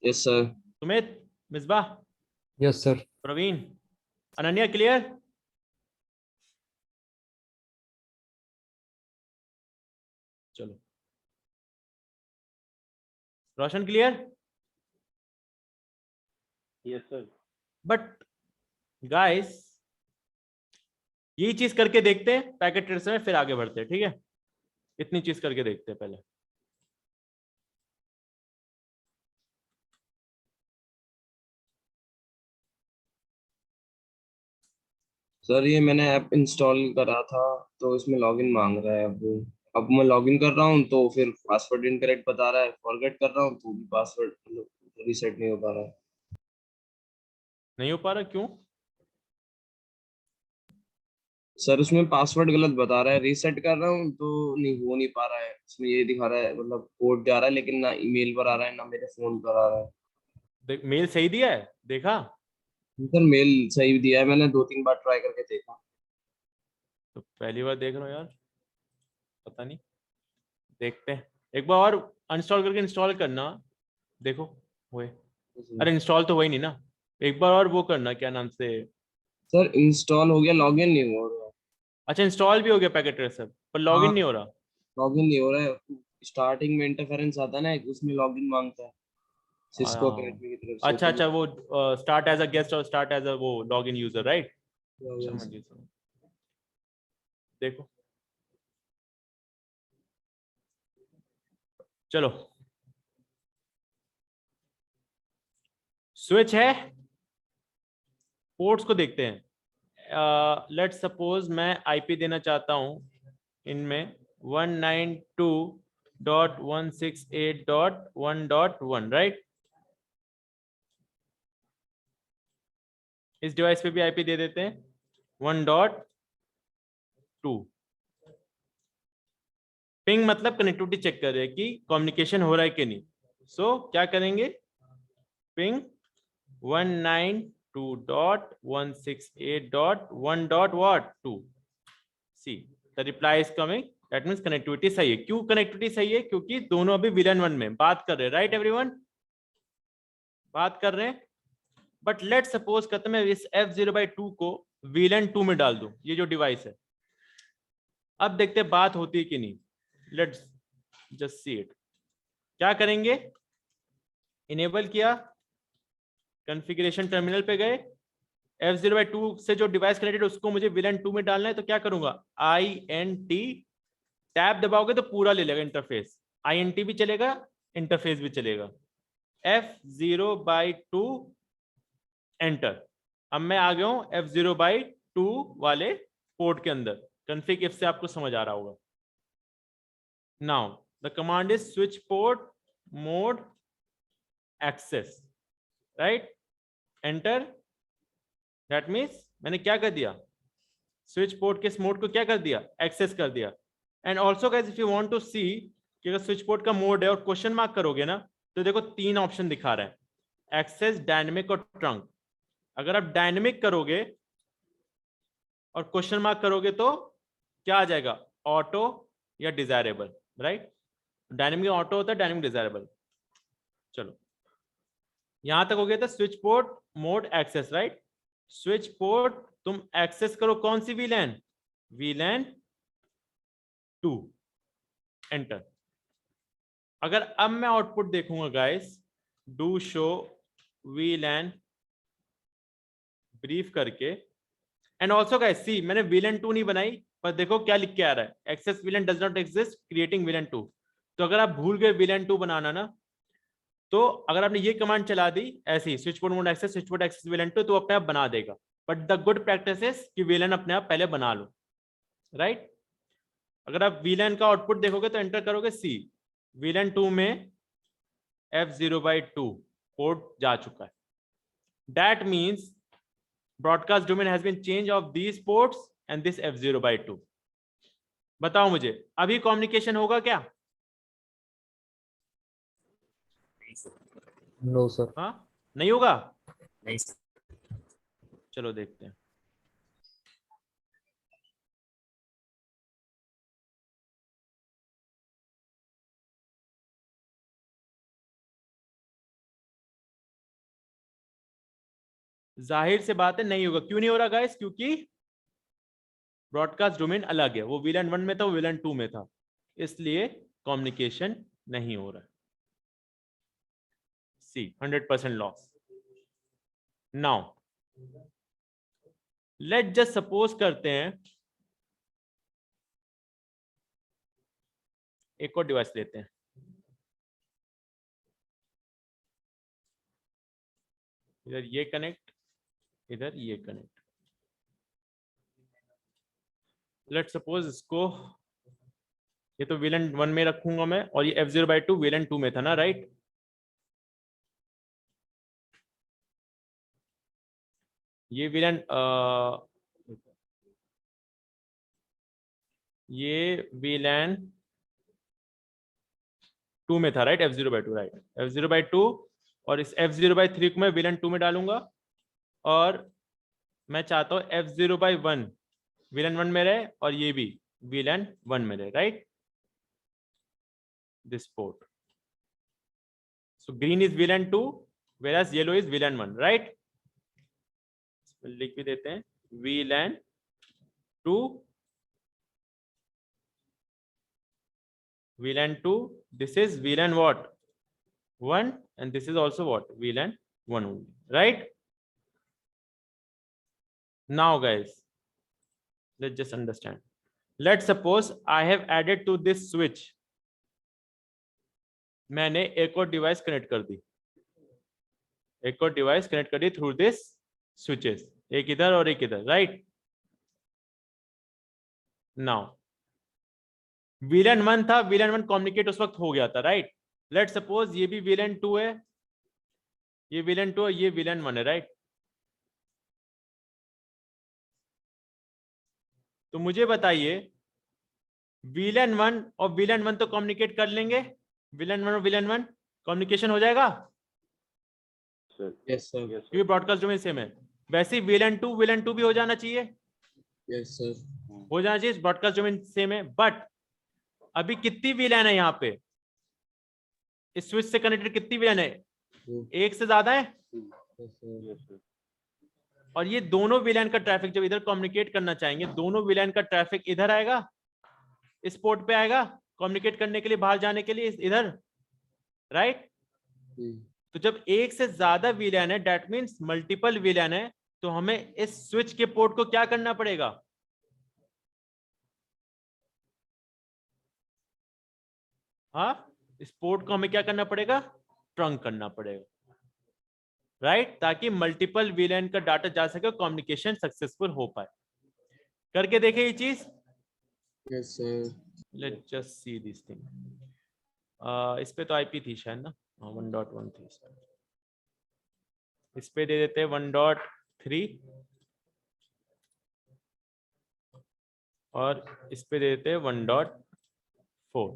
Yes sir. Sumit, Misbah, yes sir. Praveen, Ananya, clear? चलो, Roshan clear? Yes sir. But guys, यही चीज करके देखते हैं पैकेट ट्रेसर में, फिर आगे बढ़ते हैं, ठीक है। इतनी चीज करके देखते हैं पहले। सर ये मैंने ऐप इंस्टॉल करा था, तो इसमें लॉगिन मांग रहा है। अब मैं लॉगिन कर रहा हूँ तो फिर पासवर्ड इनकरेक्ट बता रहा है, फॉरगेट कर रहा हूँ तो भी पासवर्ड रीसेट नहीं हो पा रहा है। नहीं हो पा रहा, क्यों? सर उसमें पासवर्ड गलत बता रहा है, रीसेट कर रहा हूँ तो नहीं हो नहीं पा रहा है। इसमें ये दिखा रहा है, मतलब कोड जा रहा है लेकिन ना ईमेल पर आ रहा है ना मेरे फोन पर आ रहा है। मेल सही दिया है, देखा? सर मेल सही दिया है, मैंने 2-3 बार ट्राई करके देखा। तो पहली बार देख रहा हूँ यार, पता नहीं, देखते हैं एक बार और अनस्टॉल करके इंस्टॉल करना, देखो हुए। अरे इंस्टॉल तो हुआ ही नहीं ना, एक बार और वो करना, क्या नाम से। सर इंस्टॉल हो गया, लॉगिन नहीं हो रहा। अच्छा, इंस्टॉल भी हो गया पैकेट ट्रेसर, पर लॉगिन हाँ, नहीं हो रहा। लॉगिन नहीं हो रहा है। स्टार्टिंग में इंटरफेरेंस आता है ना, उसमें लॉगिन मांगता है सिस्को हाँ, अकेडमी की तरफ से, अच्छा तो अच्छा, वो स्टार्ट एज अ गेस्ट और स्टार्ट एज अ वो लॉगिन यूजर, राइट? समझ गए, समझ। देखो, चलो, स्विच है, पोर्ट्स को देखते हैं। लेट सपोज मैं IP देना चाहता हूं इनमें 192.168.1.1, राइट? इस डिवाइस पे भी IP दे देते हैं 1.2। पिंग मतलब कनेक्टिविटी चेक कर रहे हैं कि कम्युनिकेशन हो रहा है कि नहीं। सो क्या करेंगे, ping 192.168.1.2. See, the reply is coming. That means connectivity सही है. क्यों connectivity सही है? क्योंकि दोनों अभी VLAN 1 में बात कर रहे हैं, right everyone? बात कर रहे हैं. But let's suppose कहते मैं इस F0/2 को VLAN 2 में डाल दूं, ये जो डिवाइस है. अब देखते हैं बात होती है कि नहीं. Let's just see it. क्या करेंगे? इनेबल किया, कॉन्फ़िगरेशन टर्मिनल पे गए, F0/2 से जो डिवाइस कनेक्टेड उसको मुझे VLAN 2 में डालना है, तो क्या करूंगा? INT टैब दबाओगे तो पूरा ले लेगा इंटरफेस. INT भी चलेगा, इंटरफेस भी चलेगा. F0/2 enter. अब मैं आ गया हूं F0/2 वाले पोर्ट के अंदर. कॉन्फ़िग इफ से आपको समझ आ रहा होगा. Now the command is switch port mode access, right? Enter. That means मैंने क्या कर दिया? स्विच पोर्ट के इस मोड को क्या कर दिया? एक्सेस कर दिया. And also guys if you want to see कि अगर स्विच पोर्ट का मोड है और क्वेश्चन मार्क करोगे ना, तो देखो 3 ऑप्शन दिखा रहा है, एक्सेस, डायनेमिक और ट्रंक. अगर आप डायनेमिक करोगे और क्वेश्चन मार्क करोगे तो क्या आ जाएगा? ऑटो या डिजायरेबल, राइट? डायनेमिक ऑटो होता है, डायनेमिक डिजायरेबल. चलो यहां तक हो गया था switch port mode access, right? Switch port तुम एक्सेस करो कौन सी VLAN? VLAN 2. एंटर. अगर अब मैं आउटपुट देखूंगा guys, do show VLAN brief करके. एंड ऑल्सो गाइस सी, मैंने VLAN 2 नहीं बनाई, पर देखो क्या लिख के आ रहा है, access VLAN does not exist, creating VLAN 2. तो अगर आप भूल गए VLAN 2 बनाना ना, तो अगर आपने ये कमांड चला दी ऐसी, switch port mode access, switch port access VLAN 2, तो अपने आप बना देगा. But the good practice is कि VLAN अपने आप पहले बना लो, राइट? अगर आप VLAN का आउटपुट देखोगे तो एंटर करोगे सी, VLAN 2 में F0/2 पोर्ट जा चुका है. That means broadcast domain has been change of these ports and this F0/2. बताओ मुझे अभी कम्युनिकेशन होगा क्या? No sir. हाँ, नहीं होगा. नहीं सर. चलो देखते हैं. जाहिर से बात है नहीं होगा. क्यों नहीं हो रहा गाइस? क्योंकि ब्रॉडकास्ट डोमेन अलग है. वो VLAN 1 में था, वो VLAN 2 में था, इसलिए कम्युनिकेशन नहीं हो रहा. सी 100% loss. Now let just suppose करते हैं एक और डिवाइस लेते हैं. इधर ये कनेक्ट, इधर ये कनेक्ट. लेट सपोज इसको, ये तो VLAN 1 में रखूंगा मैं, और ये F0/2 VLAN 2 में था ना, राइट? ये VLAN ये VLAN 2 में था, राइट? F0/2, right? F0/2, और इस F0/3 को मैं VLAN 2 में डालूंगा, और मैं चाहता हूं F0/1 VLAN 1 में रहे और ये भी VLAN 1 में रहे, right? This port. So green is VLAN 2 whereas yellow is VLAN 1, right? लिख भी देते हैं VLAN 2, VLAN 2, this is VLAN what? 1, and this is also what? VLAN 1 only, right? Now guys, let's just understand. Let's suppose I have added to this switch, मैंने एक और device connect कर दी, एक और डिवाइस कनेक्ट कर the through this switches, एक इधर और एक इधर, राइट? नाउ VLAN 1 था, VLAN 1 कम्युनिकेट उस वक्त हो गया था, राइट? लेट सपोज ये भी VLAN 2 है, ये VLAN 2 है, ये VLAN 1 है, राइट? तो मुझे बताइए VLAN 1 और VLAN 1 तो कम्युनिकेट कर लेंगे, VLAN 1 और VLAN 1 कम्युनिकेशन हो जाएगा? सर क्योंकि ब्रॉडकास्ट डोमेन सेम है। वैसे ही VLAN 2 भी हो जाना चाहिए, यस सर हो जाना चाहिए, ब्रॉडकास्ट डोमेन सेम है। बट अभी कितनी VLAN है यहाँ पे, इस स्विच से कनेक्टेड कितनी VLAN है? एक से ज्यादा है। और ये दोनों VLAN का ट्रैफिक जब इधर कम्युनिकेट करना चाहेंगे, दोनों VLAN का ट्रैफिक इधर आएगा, इस पोर्ट पे आएगा कम्युनिकेट करने के लिए, बाहर जाने के लिए इधर, राइट। तो जब एक से ज्यादा VLAN है, दैट मींस मल्टीपल VLAN है, तो हमें इस स्विच के पोर्ट को क्या करना पड़ेगा? हाँ, इस पोर्ट को हमें क्या करना पड़ेगा? ट्रंक करना पड़ेगा, राइट, ताकि मल्टीपल VLAN का डाटा जा सके, कम्युनिकेशन सक्सेसफुल हो पाए। करके देखे ये चीज। Yes sir let's just see this thing. इस पे तो IP थी शायद ना, 1.1 थी। इस पे दे देते हैं 1.3 और इस पे दे देते हैं 1.4,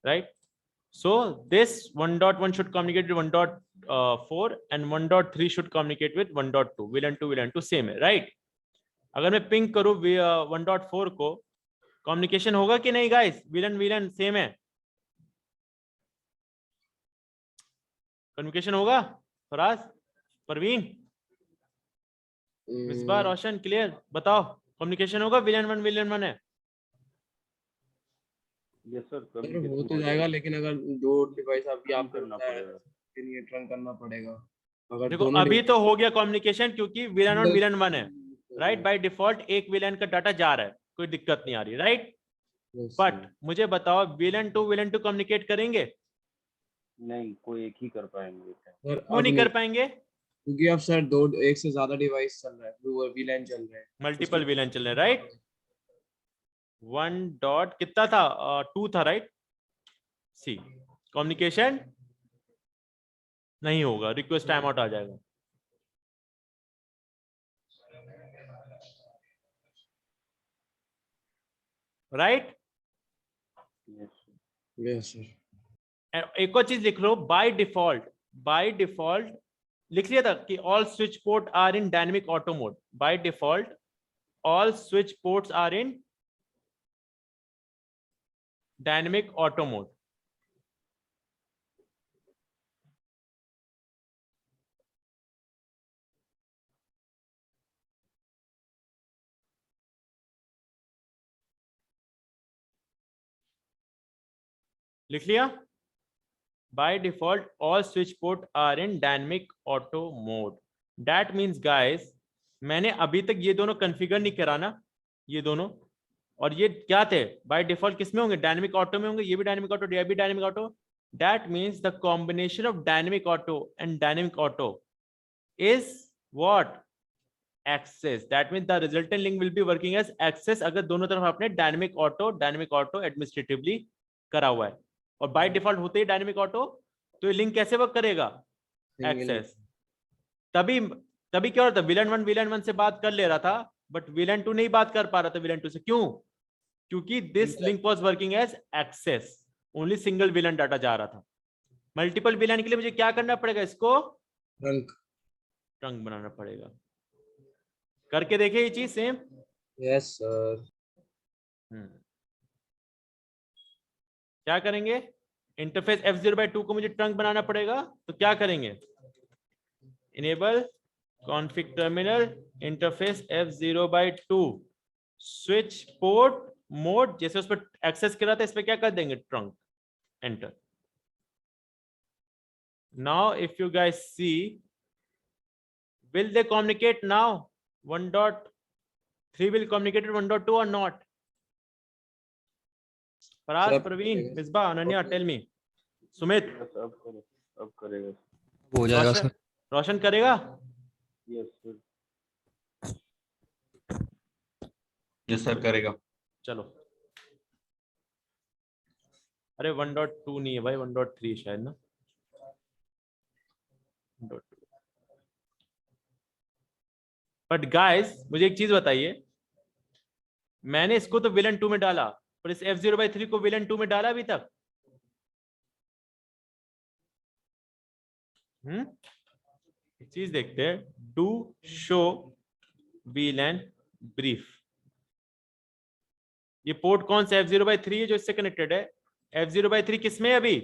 right. So this 1.1 should communicate with 1.4 and 1.3 should communicate with 1.2. VLAN 2 same है, right? अगर मैं पिंग करूं 1.4 को, कम्युनिकेशन होगा कि नहीं गाइस? VLAN सेम है, कम्युनिकेशन होगा? फराज, परवीन, मिसबा, रोशन, क्लियर? बताओ, कम्युनिकेशन होगा? VLAN 1 है। यस सर हो तो जाएगा, लेकिन अगर दो डिवाइस आपकी आप करना पड़ेगा, फिर ये ट्रंक करना पड़ेगा। अगर देखो दोनों अभी तो हो गया कम्युनिकेशन, क्योंकि VLAN 1 है, device- राइट। बाय डिफॉल्ट एक VLAN का डाटा जा रहा है, कोई दिक्कत नहीं आ रही, राइट। Yes, but sir. मुझे बताओ VLAN 2 कम्युनिकेट करेंगे? नहीं, कोई एक ही कर पाएंगे। सर क्यों अब नहीं नहीं, कर पाएंगे? क्योंकि अब सर दो एक से ज्यादा डिवाइस चल रहा है, वो VLAN चल रहे हैं, मल्टीपल VLAN चल रहे हैं, राइट। 1 डॉट कितना था? 2 था, राइट। सी, कम्युनिकेशन नहीं होगा, रिक्वेस्ट टाइम आउट आ जाएगा। राइट। Yes sir. एक और चीज लिख लो, बाय डिफॉल्ट लिख लिया था कि all switch port are in dynamic auto mode. By default all switch ports are in dynamic auto mode. लिख लिया? by default all switch port are in dynamic auto mode. That means guys, मैंने अभी तक ये दोनों configure नहीं करा ना, ये दोनों, और ये क्या थे by default किस में होंगे? डायनेमिक ऑटो में होंगे। ये भी डायनेमिक ऑटो, ये भी dynamic auto. That means the combination of dynamic auto and dynamic auto is what? Access. That means the resultant link will be working as access अगर दोनों तरफ आपने डायनेमिक ऑटो एडमिनिस्ट्रेटिवली करा हुआ है। और बाय डिफॉल्ट होते ही डायनेमिक ऑटो, तो ये लिंक कैसे वर्क करेगा? एक्सेस। तभी क्या होता है? VLAN 1 से बात कर ले रहा था, बट VLAN 2 नहीं बात कर पा रहा था VLAN 2 से। क्यों? क्योंकि this link was working as access, only single VLAN data जा रहा था। मल्टीपल VLAN के लिए मुझे क्या करना पड़ेगा? इसको ट्रंक बनाना पड़ेगा। करके देखे ये चीज सेम? Yes sir. क्या करेंगे? इंटरफेस F0/2 को मुझे ट्रंक बनाना पड़ेगा, तो क्या करेंगे? Enable config terminal interface F0/2 switch port mode, जैसे उस पर एक्सेस करा था, इस पे क्या कर देंगे? Trunk. Enter. Now if you guys see, will they communicate now? 1.3 will communicate with 1.2 or not? Faraz, Sir, Praveen, Misbah, Ananya, tell me. Sumit, अब करेगा। हो जाएगा सर। रोशन करेगा? Yes sir. यस सर करेगा। चलो। अरे 1.2 नहीं है भाई, 1.3 शायद ना। 1.2। बट गाइस मुझे एक चीज बताइए, मैंने इसको तो VLAN 2 में डाला, पर इस F0/3 को VLAN 2 में डाला अभी तक? एक चीज देखते हैं, डू शो VLAN ब्रीफ। ये पोर्ट कौन सा F0/3 है जो इससे कनेक्टेड है? F0/3 किसमें है अभी?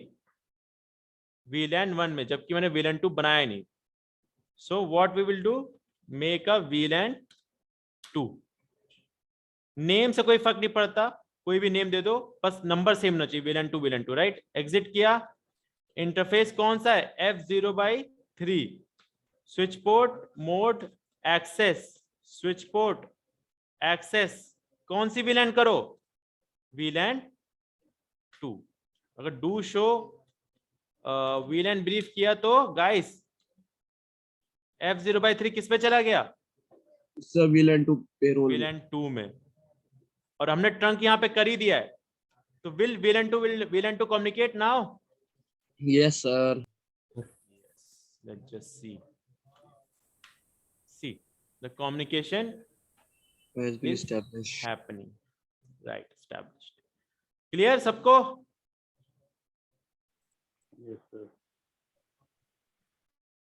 VLAN 1 में, जबकि मैंने VLAN 2 बनाया नहीं। So what we will do, make a VLAN 2। Name से कोई फर्क नहीं पड़ता, कोई भी नेम दे दो, बस नंबर सेम होना चाहिए, VLAN 2 राइट। एग्जिट किया, इंटरफेस कौन सा है? F0/3। Switch port mode access, switch port access कौन सी VLAN करो? VLAN 2। अगर डू शो VLAN ब्रीफ किया तो गाइस F0/3 किस पे चला गया? सर VLAN 2 पेरोल VLAN 2 में, और हमने ट्रंक यहाँ पे कर ही दिया है। तो will VLAN 2 communicate now? Yes sir. Let's just see the communication has been is established. happening, right? Established. Clear सबको? Yes sir.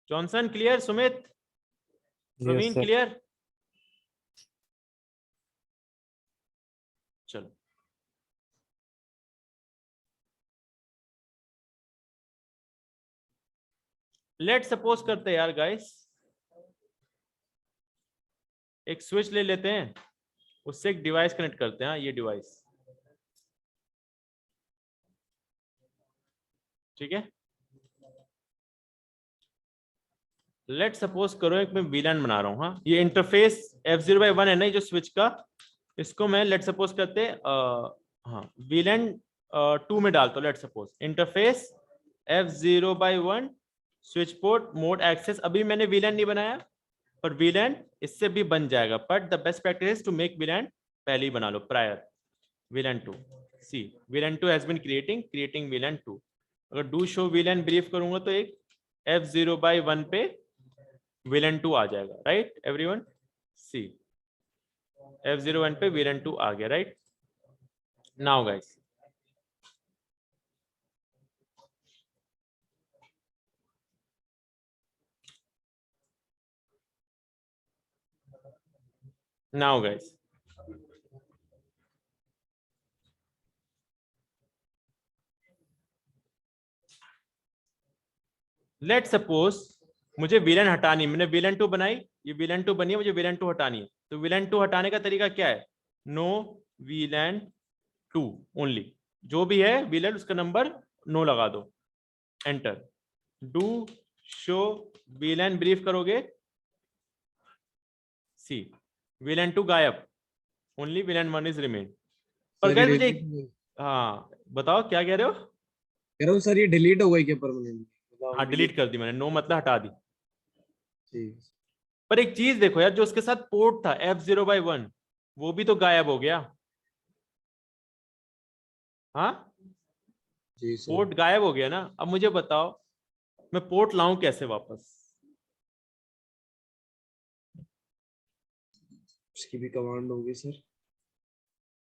Johnson clear? Sumit, Praveen clear? चलो लेट सपोज करते हैं यार गाइस, एक स्विच ले लेते हैं, उससे एक डिवाइस कनेक्ट करते हैं। ये डिवाइस ठीक है। लेट सपोज करो एक मैं VLAN बना रहा हूँ। हाँ, ये इंटरफेस F0/1 है ना, जो स्विच का, इसको मैं लेट सपोज करते हाँ VLAN 2 में डालता हूँ। Let suppose interface F0/1 switch port mode access. अभी मैंने VLAN नहीं बनाया, पर VLAN इससे भी बन जाएगा, but the best practice to make VLAN पहले ही बना लो, prior VLAN 2। See VLAN 2 has been creating VLAN 2। अगर डू शो VLAN ब्रीफ करूंगा तो एक F0/1 पे VLAN 2 आ जाएगा, राइट एवरीवन। सी F0/1 पे VLAN 2 आ गया, right. Now guys let suppose मुझे VLAN हटानी, मैंने VLAN 2 बनाई, ये VLAN 2 बनी है, मुझे VLAN 2 हटानी है। तो VLAN 2 हटाने का तरीका क्या है? नो VLAN 2 ओनली, जो भी है VLAN उसका नंबर नो लगा दो, enter. Do show VLAN brief करोगे, सी VLAN 2 गायब, ओनली VLAN 1 इज रिमेन। पर सर गाइस ये मुझे delete- हाँ बताओ क्या कह रहे हो? कह रहा हूँ सर ये डिलीट हो गई क्या परमानेंटली? हाँ डिलीट कर दी मैंने, नो मतलब हटा दी। ठीक। पर एक चीज देखो यार, जो उसके साथ पोर्ट था F0/1 वो भी तो गायब हो गया। हाँ जी सर। पोर्ट गायब हो गया ना। अब मुझे बताओ मैं पोर्ट लाऊं कैसे वापस? उसकी भी कमांड होगी सर।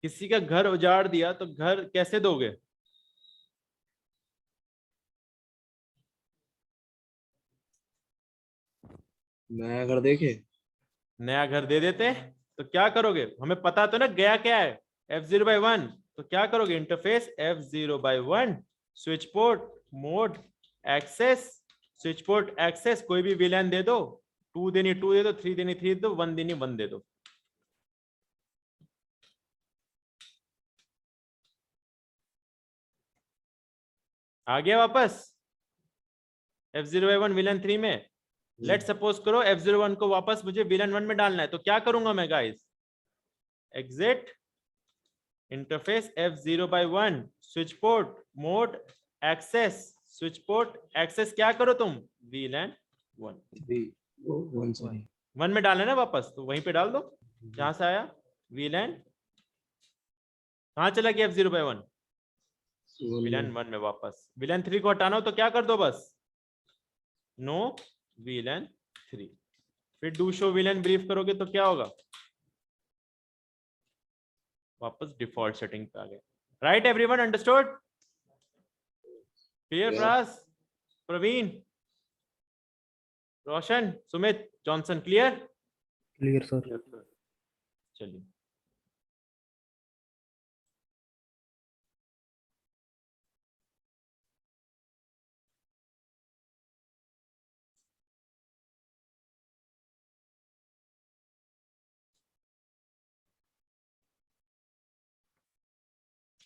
किसी का घर उजाड़ दिया तो घर कैसे दोगे? नया घर देखे। नया घर दे देते तो क्या करोगे? हमें पता तो ना गया क्या है, F0/1। तो क्या करोगे? Interface F0/1 switch port mode access, switch port access कोई भी VLAN दे दो, 2 देनी 2 दे दो, 3 देनी 3 दे दो, 1 देनी 1 दे दो। आ गया वापस F0/1 VLAN 3 में। लेट सपोज करो F0/1 को वापस मुझे VLAN 1 में डालना है, तो क्या करूंगा मैं guys? Exit interface F0/1 switch port mode access, switch port access क्या करो तुम? VLAN 1 में डालना है ना वापस, तो वहीं पे डाल दो जहां से आया। VLAN कहां चला गया? F0/1 VLAN 1 में वापस। VLAN 3 को हटाना हो तो क्या कर दो? बस नो VLAN 3। फिर डू शो VLAN ब्रीफ करोगे तो क्या होगा? वापस डिफॉल्ट सेटिंग पे आ गए, right everyone understood? Clear? Yeah. प्रास, Praveen, Roshan, Sumit, Johnson, clear? Clear sir. Yes sir. चलिए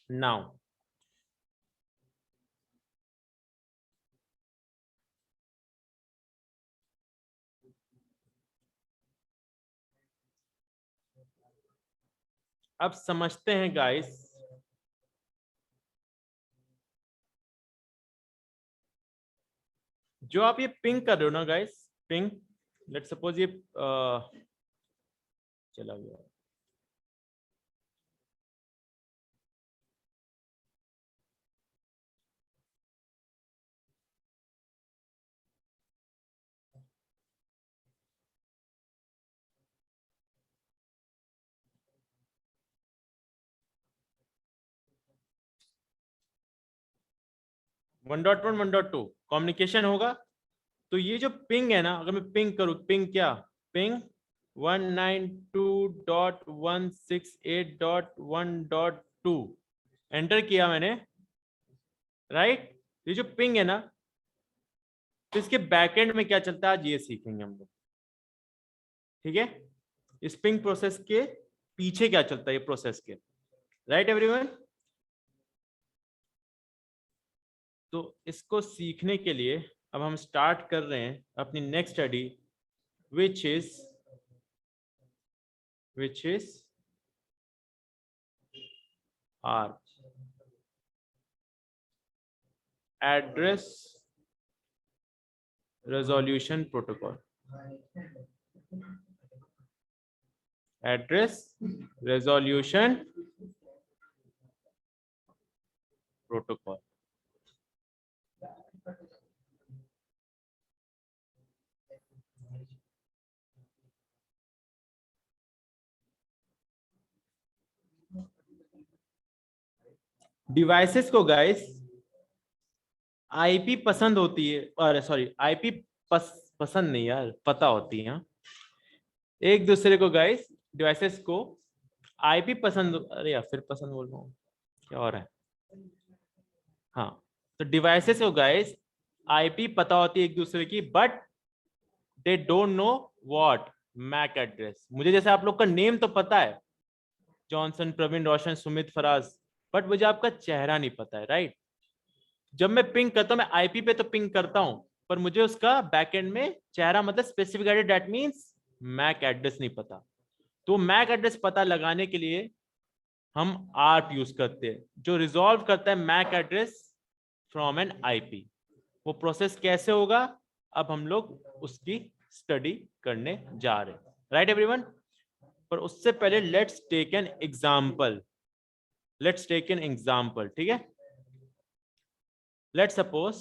नाउ अब समझते हैं गाइस, जो आप ये पिंग कर रहे हो ना गाइस, पिंग, लेट्स सपोज ये चला गया, वन डॉट वन 1.2 कम्युनिकेशन होगा। तो ये जो पिंग है ना, अगर मैं पिंग करूं, पिंग क्या, पिंग 192.168.1.2 एंटर किया मैंने, राइट। ये जो पिंग है ना, तो इसके बैकएंड में क्या चलता है आज ये सीखेंगे हम लोग, ठीक है। इस पिंग प्रोसेस के पीछे क्या चलता है ये प्रोसेस के, राइट एवरीवन। तो इसको सीखने के लिए अब हम स्टार्ट कर रहे हैं अपनी next study, which is ARP, Address Resolution Protocol, Address Resolution Protocol। Devices को गाइस आईपी पसंद होती है, अरे सॉरी आईपी पसंद नहीं यार, पता होती है। एक दूसरे को गाइस डिवाइसेस को आईपी पसंद, अरे यार फिर पसंद बोल रहा हूँ, क्या हो रहा है। हाँ, तो डिवाइसेस को गाइस आईपी पता होती है एक दूसरे की, but they don't know what MAC address. मुझे जैसे आप लोग का नेम तो पता है, जॉनसन, प्रवीण, रोशन, सुमित, फराज, बट मुझे आपका चेहरा नहीं पता है, राइट। जब मैं पिंग करता हूं, मैं आईपी पे तो पिंग करता हूं, पर मुझे उसका बैकएंड में चेहरा मतलब specific address, that means MAC address नहीं पता। तो मैक एड्रेस पता लगाने के लिए हम आर्प यूज करते हैं, जो रिजॉल्व करता है MAC address from an IP. वो प्रोसेस कैसे होगा, अब हम लोग उसकी स्टडी करने जा रहे हैं, राइट एवरीवन। पर उससे पहले let's take an example, let's take an example, ठीक है। लेट्स सपोज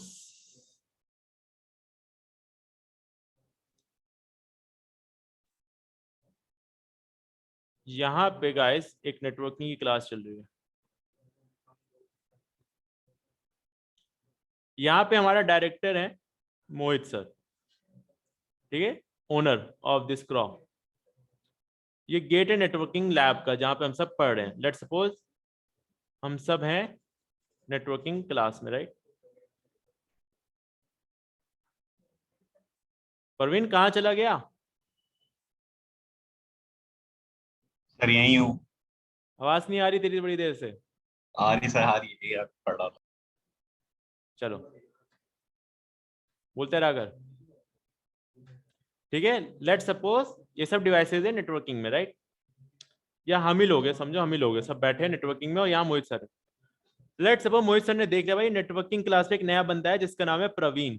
यहां पे गाइस एक नेटवर्किंग की क्लास चल रही है, यहां पे हमारा डायरेक्टर है मोहित सर, ठीक है, ओनर ऑफ दिस क्रॉप। ये गेट है नेटवर्किंग लैब का, जहां पे हम सब पढ़ रहे हैं। लेट्स सपोज हम सब हैं नेटवर्किंग क्लास में, राइट। परवीन कहाँ चला गया? सर यही हूँ। आवाज नहीं आ रही तेरी बड़ी देर से। आ रही सर, आ रही है, यार पढ़ रहा था। चलो बोलते रहा कर, ठीक है। लेट्स सपोज ये सब डिवाइसेज है नेटवर्किंग में, राइट। या हम ही लोग हैं, समझो हम ही लोग हैं, सब बैठे हैं नेटवर्किंग में, और यहाँ मोहित सर है। लेट्स सपोज मोहित सर ने देख लिया भाई नेटवर्किंग क्लास में एक नया बंदा है जिसका नाम है प्रवीण,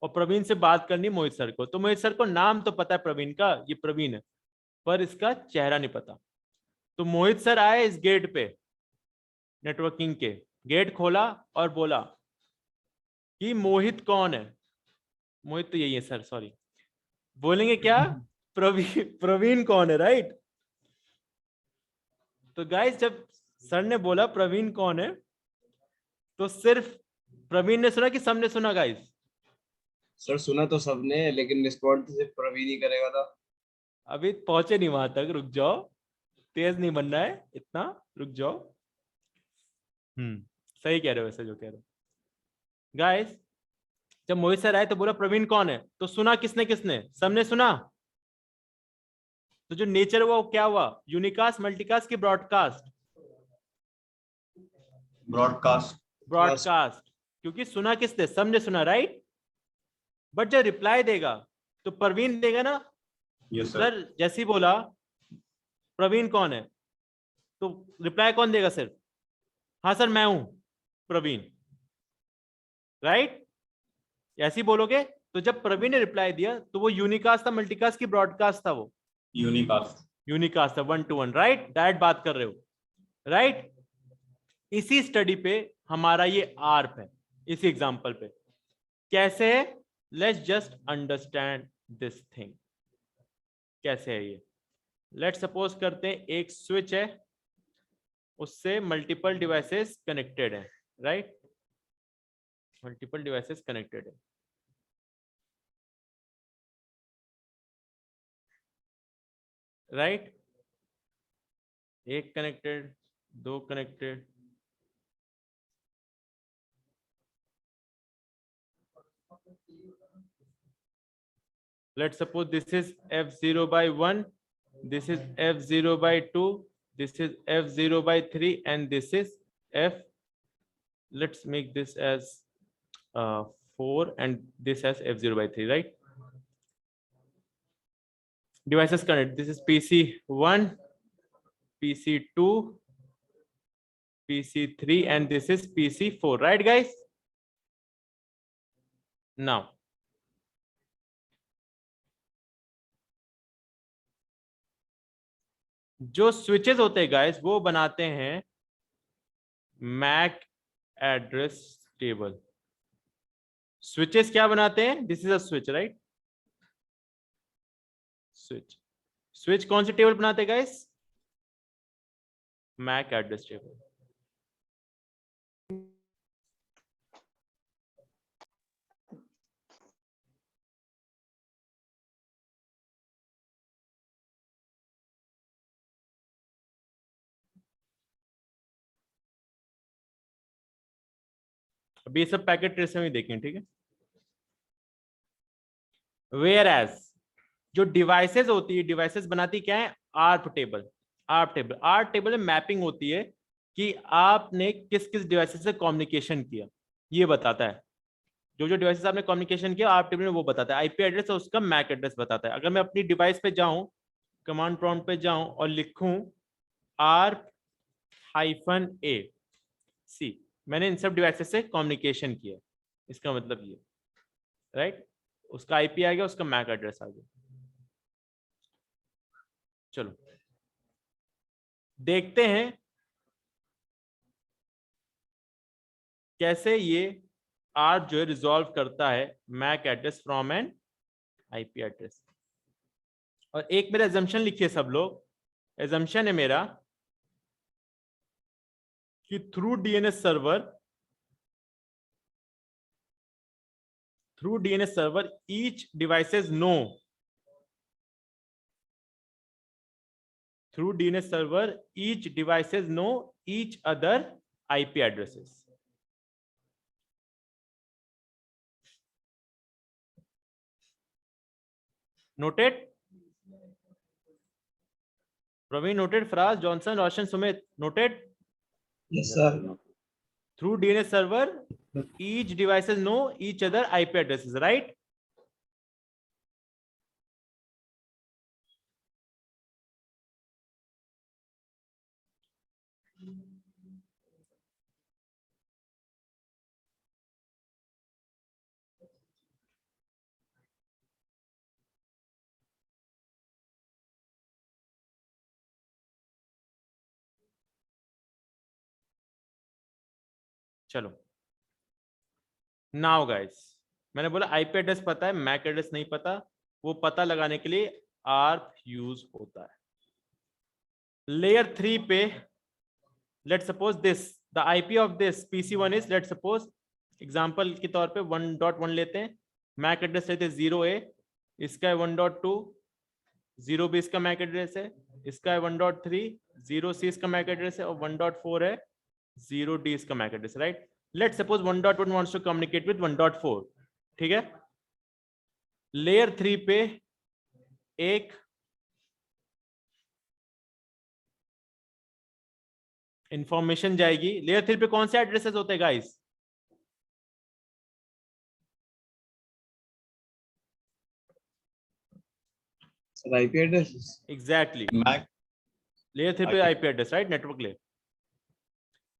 और प्रवीण से बात करनी मोहित सर को। तो मोहित सर को नाम तो पता है प्रवीण का, ये प्रवीण है, पर इसका चेहरा नहीं पता। तो मोहित सर आए इस गेट पे, नेटवर्किंग के गेट खोला और बोला कि मोहित कौन है। मोहित तो यही है सर, सॉरी। बोलेंगे क्या, प्रवीण कौन है, राइट। तो गाइस जब सर ने बोला प्रवीण कौन है, तो सिर्फ प्रवीण ने सुना कि सबने सुना गाइस? सर सुना तो सबने, लेकिन रिस्पॉन्ड तो सिर्फ प्रवीण ही करेगा था। अभी पहुंचे नहीं वहां तक, रुक जाओ, तेज नहीं बनना है इतना, रुक जाओ। सही कह रहे हो वैसे जो कह रहे हो गाइस। जब मोहित सर आए तो बोला प्रवीण कौन है, तो सुना किसने किसने, सबने सुना। तो जो नेचर हुआ वो क्या हुआ, यूनिकास्ट, मल्टीकास्ट की ब्रॉडकास्ट? ब्रॉडकास्ट। ब्रॉडकास्ट, क्योंकि सुना किसने, सबने सुना, राइट। बट जब रिप्लाई देगा तो प्रवीण देगा ना। यस सर जैसे ही बोला प्रवीण कौन है, तो रिप्लाई कौन देगा सिर्फ, हाँ सर मैं हूं प्रवीण, राइट। ऐसे ही बोलोगे। तो जब प्रवीण ने रिप्लाई दिया तो वो यूनिकास्ट था, मल्टीकास्ट की ब्रॉडकास्ट था? वो यूनिकास्ट। यूनिकास्ट था, 1 to 1, राइट। डायरेक्ट बात कर रहे हो, राइट। इसी स्टडी पे हमारा ये आर्प है, इसी एग्जांपल पे कैसे है, let's just understand this thing. कैसे है ये, लेट्स सपोज करते हैं एक स्विच है, उससे मल्टीपल डिवाइसेस कनेक्टेड है, राइट। मल्टीपल डिवाइसेस कनेक्टेड है, राइट। एक कनेक्टेड, दो connected, let's suppose this is f0 by 1, this is f0 by 2, this is f0 by 3, and this is f, let's make this as 4 and this as f0 by 3, right. Devices connect, this is pc1, pc2, pc3, and this is pc4, right guys. Now जो switches होते हैं guys वो बनाते हैं Mac address table. Switches क्या बनाते हैं, this is a switch, right. Switch, switch कौन सी टेबल बनाते हैं गाइस, मैक एड्रेस टेबल। अभी ये सब पैकेट ट्रेस में देखें, ठीक है। वेयर एज जो डिवाइसेस होती है, डिवाइसेस बनाती क्या है, ARP table. ARP table, ARP table में मैपिंग होती है कि आपने किस किस डिवाइसेस से कम्युनिकेशन किया, ये बताता है। जो जो डिवाइसेस आपने कम्युनिकेशन किया आर्प टेबल में वो बताता है। आईपी एड्रेस और उसका मैक एड्रेस बताता है। अगर मैं अपनी डिवाइस पे जाऊं, कमांड प्रॉम्प्ट पे जाऊं और लिखूं ARP-A, मैंने इन सब डिवाइसेस से कम्युनिकेशन किया, इसका मतलब ये, राइट। उसका आईपी आ गया, उसका मैक एड्रेस आ गया। चलो देखते हैं कैसे ये आर्प जो है रिजॉल्व करता है MAC address from an IP address. और एक मेरा एजम्पशन लिखिए सब लोग। एजम्पशन है मेरा कि through DNS server each devices know, through DNS server each devices know each other IP addresses. Noted? Praveen noted, Faraz, Johnson, Roshan, Sumit noted? Yes sir. Through DNS server each devices know each other IP addresses, right? चलो now guys, मैंने बोला IP address पता है, MAC address नहीं पता, वो पता लगाने के लिए आर्प यूज होता है। लेयर 3 पे let's suppose this the IP of this PC1 is, let's suppose example के तौर पे 1.1 लेते हैं, मैक एड्रेस लेते 0A, इसका है 1.2, 0B इसका मैक एड्रेस है, इसका है 1.3, 0C इसका मैक एड्रेस है और 1.4 है, 0D इसका MAC address, right? Let's suppose 1.1 wants to communicate with 1.4, ठीक है? लेयर 3 पे एक इंफॉर्मेशन जाएगी। लेयर 3 पे कौन से एड्रेसेस होते हैं guys? Sir IP address. Exactly, MAC layer 3 पे IP IP address, right? Network layer.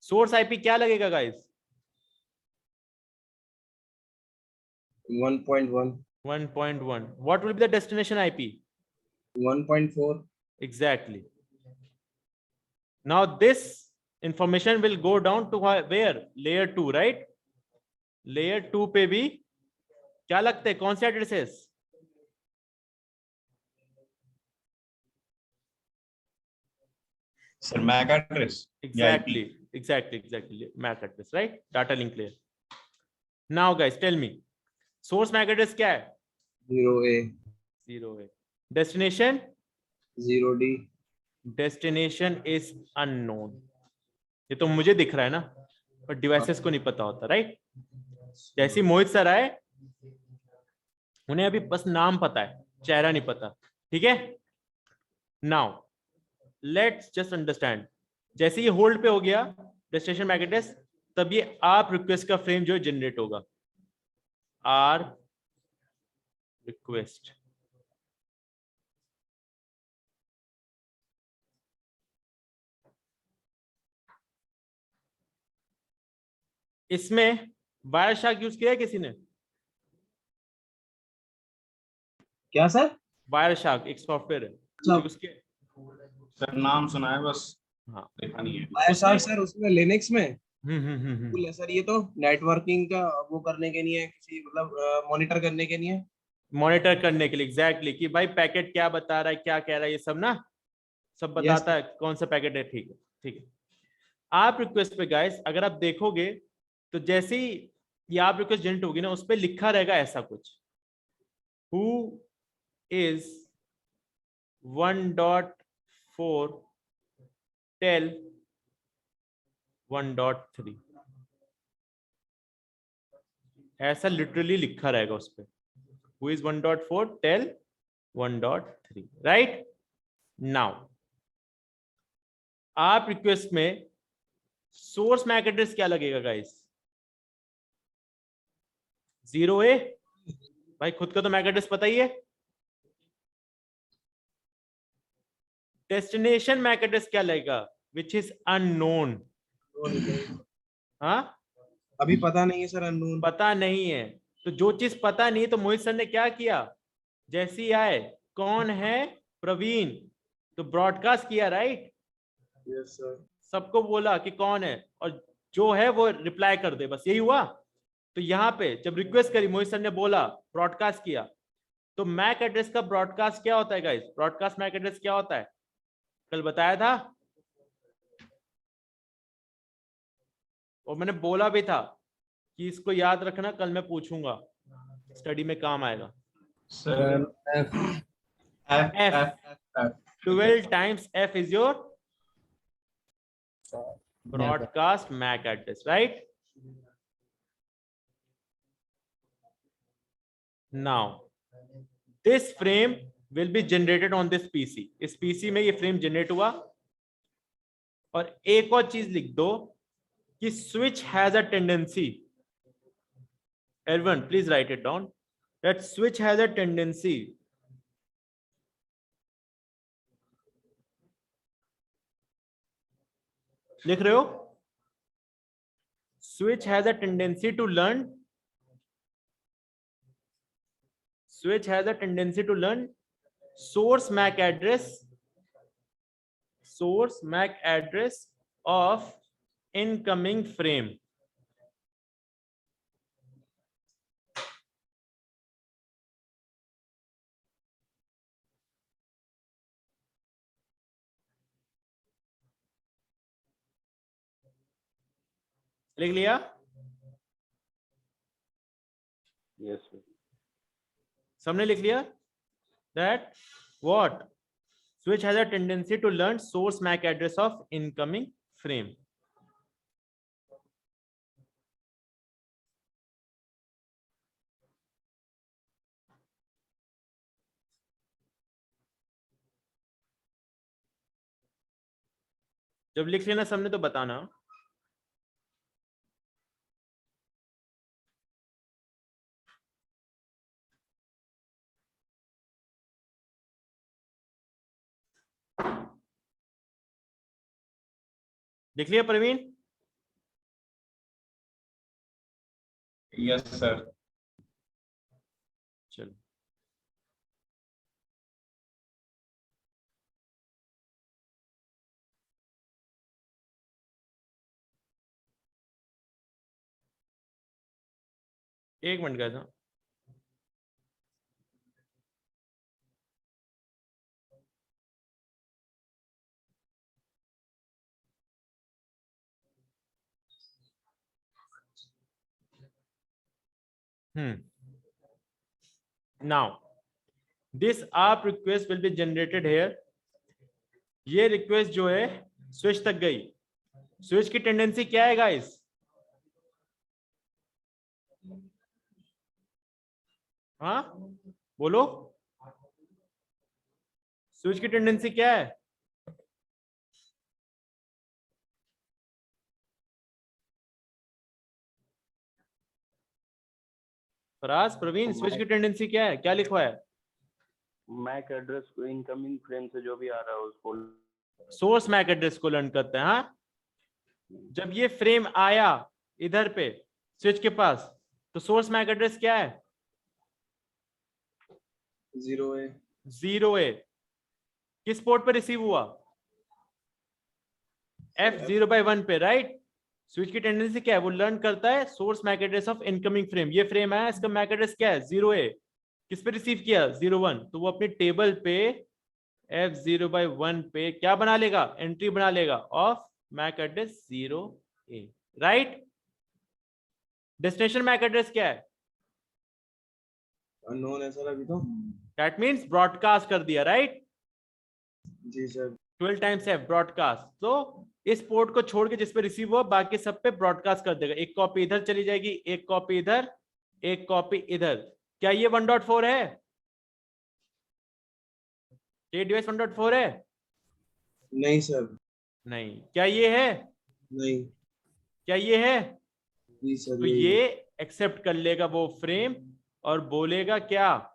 Source IP क्या लगेगा guys? 1.1, 1.1. What will be the destination IP? 1.4. Exactly. Now this information will go down to where? Layer 2, right? Layer 2 पे भी क्या लगते हैं, कौन से addresses? Sir MAC address. Exactly, exactly. MAC address, right? Data link layer. Now guys, tell me, source MAC address क्या है? 0A, 0A. Destination? 0D. Destination is unknown. ये तो मुझे दिख रहा है ना, पर डिवाइसेस को नहीं पता होता, राइट? जैसे मोहित सर आए, उन्हें अभी बस नाम पता है, चेहरा नहीं पता, ठीक है? नाउ लेट्स जस्ट अंडरस्टैंड, जैसे ये होल्ड पे हो गया डेस्टिनेशन मैक एड्रेस, तब ये आप रिक्वेस्ट का फ्रेम जो है जनरेट होगा, आर रिक्वेस्ट। इसमें वायरशार्क यूज किया है किसी ने? क्या सर? वायरशार्क एक सॉफ्टवेयर है, अच्छा। यूज किया है? सर नाम सुना है बस, हाँ, देखा नहीं है। वायरशार्क सर उसमें लिनक्स में हम्म। टूल है सर। ये तो नेटवर्किंग का वो करने के लिए, किसी मतलब मॉनिटर करने के लिए। मॉनिटर करने के लिए, एग्जैक्टली, कि भाई पैकेट क्या बता रहा है, क्या कह रहा है, ये सब ना सब बताता है, कौन सा पैकेट है, ठीक है, ठीक है। आप रिक्वेस्ट पे गाइस अगर आप देखोगे तो जैसे ही ये आप रिक्वेस्ट जनरेट होगी ना, उस पर लिखा रहेगा ऐसा कुछ, हु इज 1.4 टेल 1.3, ऐसा लिटरली लिखा रहेगा उस पर, who is 1.4 tell 1.3, right? Now आप रिक्वेस्ट में सोर्स मैक एड्रेस क्या लगेगा गाइस? 0A, भाई खुद का तो मैक एड्रेस पता ही है। डेस्टिनेशन मैक एड्रेस क्या लगेगा? Which is unknown. हाँ, अभी पता नहीं है सर, अननोन। पता नहीं है, तो जो चीज पता नहीं, तो मोहित सर ने क्या किया, जैसे ही आए कौन है प्रवीण, तो ब्रॉडकास्ट किया, राइट? Yes sir. सबको बोला कि कौन है, और जो है वो रिप्लाई कर दे, बस यही हुआ। तो यहाँ पे जब रिक्वेस्ट करी, मोहित सर ने बोला, ब्रॉडकास्ट किया, तो मैक एड्रेस का ब्रॉडकास्ट क्या होता है गाइस? ब्रॉडकास्ट मैक एड्रेस क्या होता है, कल बताया था, और मैंने बोला भी था कि इसको याद रखना, कल मैं पूछूंगा, स्टडी में काम आएगा। Sir F 12 times F is your broadcast MAC address, right? Now this frame will be generated on this PC. इस PC में ये फ्रेम जनरेट हुआ, और एक और चीज लिख दो कि switch has a tendency, everyone please write it down, that switch has a tendency लिख रहे हो? Switch has a tendency to learn, switch has a tendency to learn source MAC address, source MAC address of incoming frame. लिख लिया? Yes sir. सबने लिख लिया? That what? Switch has a tendency to learn source MAC address of incoming frame. जब लिख लेना सबने तो बताना। लिख लिया प्रवीण? Yes sir. चलो एक मिनट का था। Now this ARP request will be generated here. ये रिक्वेस्ट जो है स्विच तक गई। स्विच की टेंडेंसी क्या है गाइस? हाँ बोलो, स्विच की टेंडेंसी क्या है? फराज, प्रवीण, स्विच की टेंडेंसी क्या है? क्या लिखवा है? मैक एड्रेस को इनकमिंग फ्रेम से जो भी आ रहा है उसको सोर्स मैक एड्रेस को लर्न करते हैं। हाँ, जब ये फ्रेम आया इधर पे स्विच के पास, तो सोर्स मैक एड्रेस क्या है? 0A 0A। किस पोर्ट पे रिसीव हुआ? F0/1 पे, राइट? स्विच की टेंडेंसी क्या है? वो लर्न करता है source MAC address of incoming frame. ये फ्रेम है, इसका मैक एड्रेस क्या है? 0A। किस पे रिसीव किया? 0/1। तो वो अपनी टेबल पे F0/1 पे क्या बना लेगा? एंट्री बना लेगा of MAC address 0A, right? Destination MAC address क्या है? अननोन है सर अभी तो। दैट मींस ब्रॉडकास्ट कर दिया, राइट? जी सर। 12 times F broadcast. तो इस पोर्ट को छोड़ के जिस पे रिसीव हुआ बाकी सब पे ब्रॉडकास्ट कर देगा। एक कॉपी इधर चली जाएगी, एक कॉपी इधर, एक कॉपी इधर। क्या ये 1.4 है? ये डिवाइस 1.4 है? नहीं सर। नहीं। क्या ये है? नहीं। क्या ये है? जी सर। तो ये एक्सेप्ट कर लेगा वो फ्रेम और बोलेगा क्या?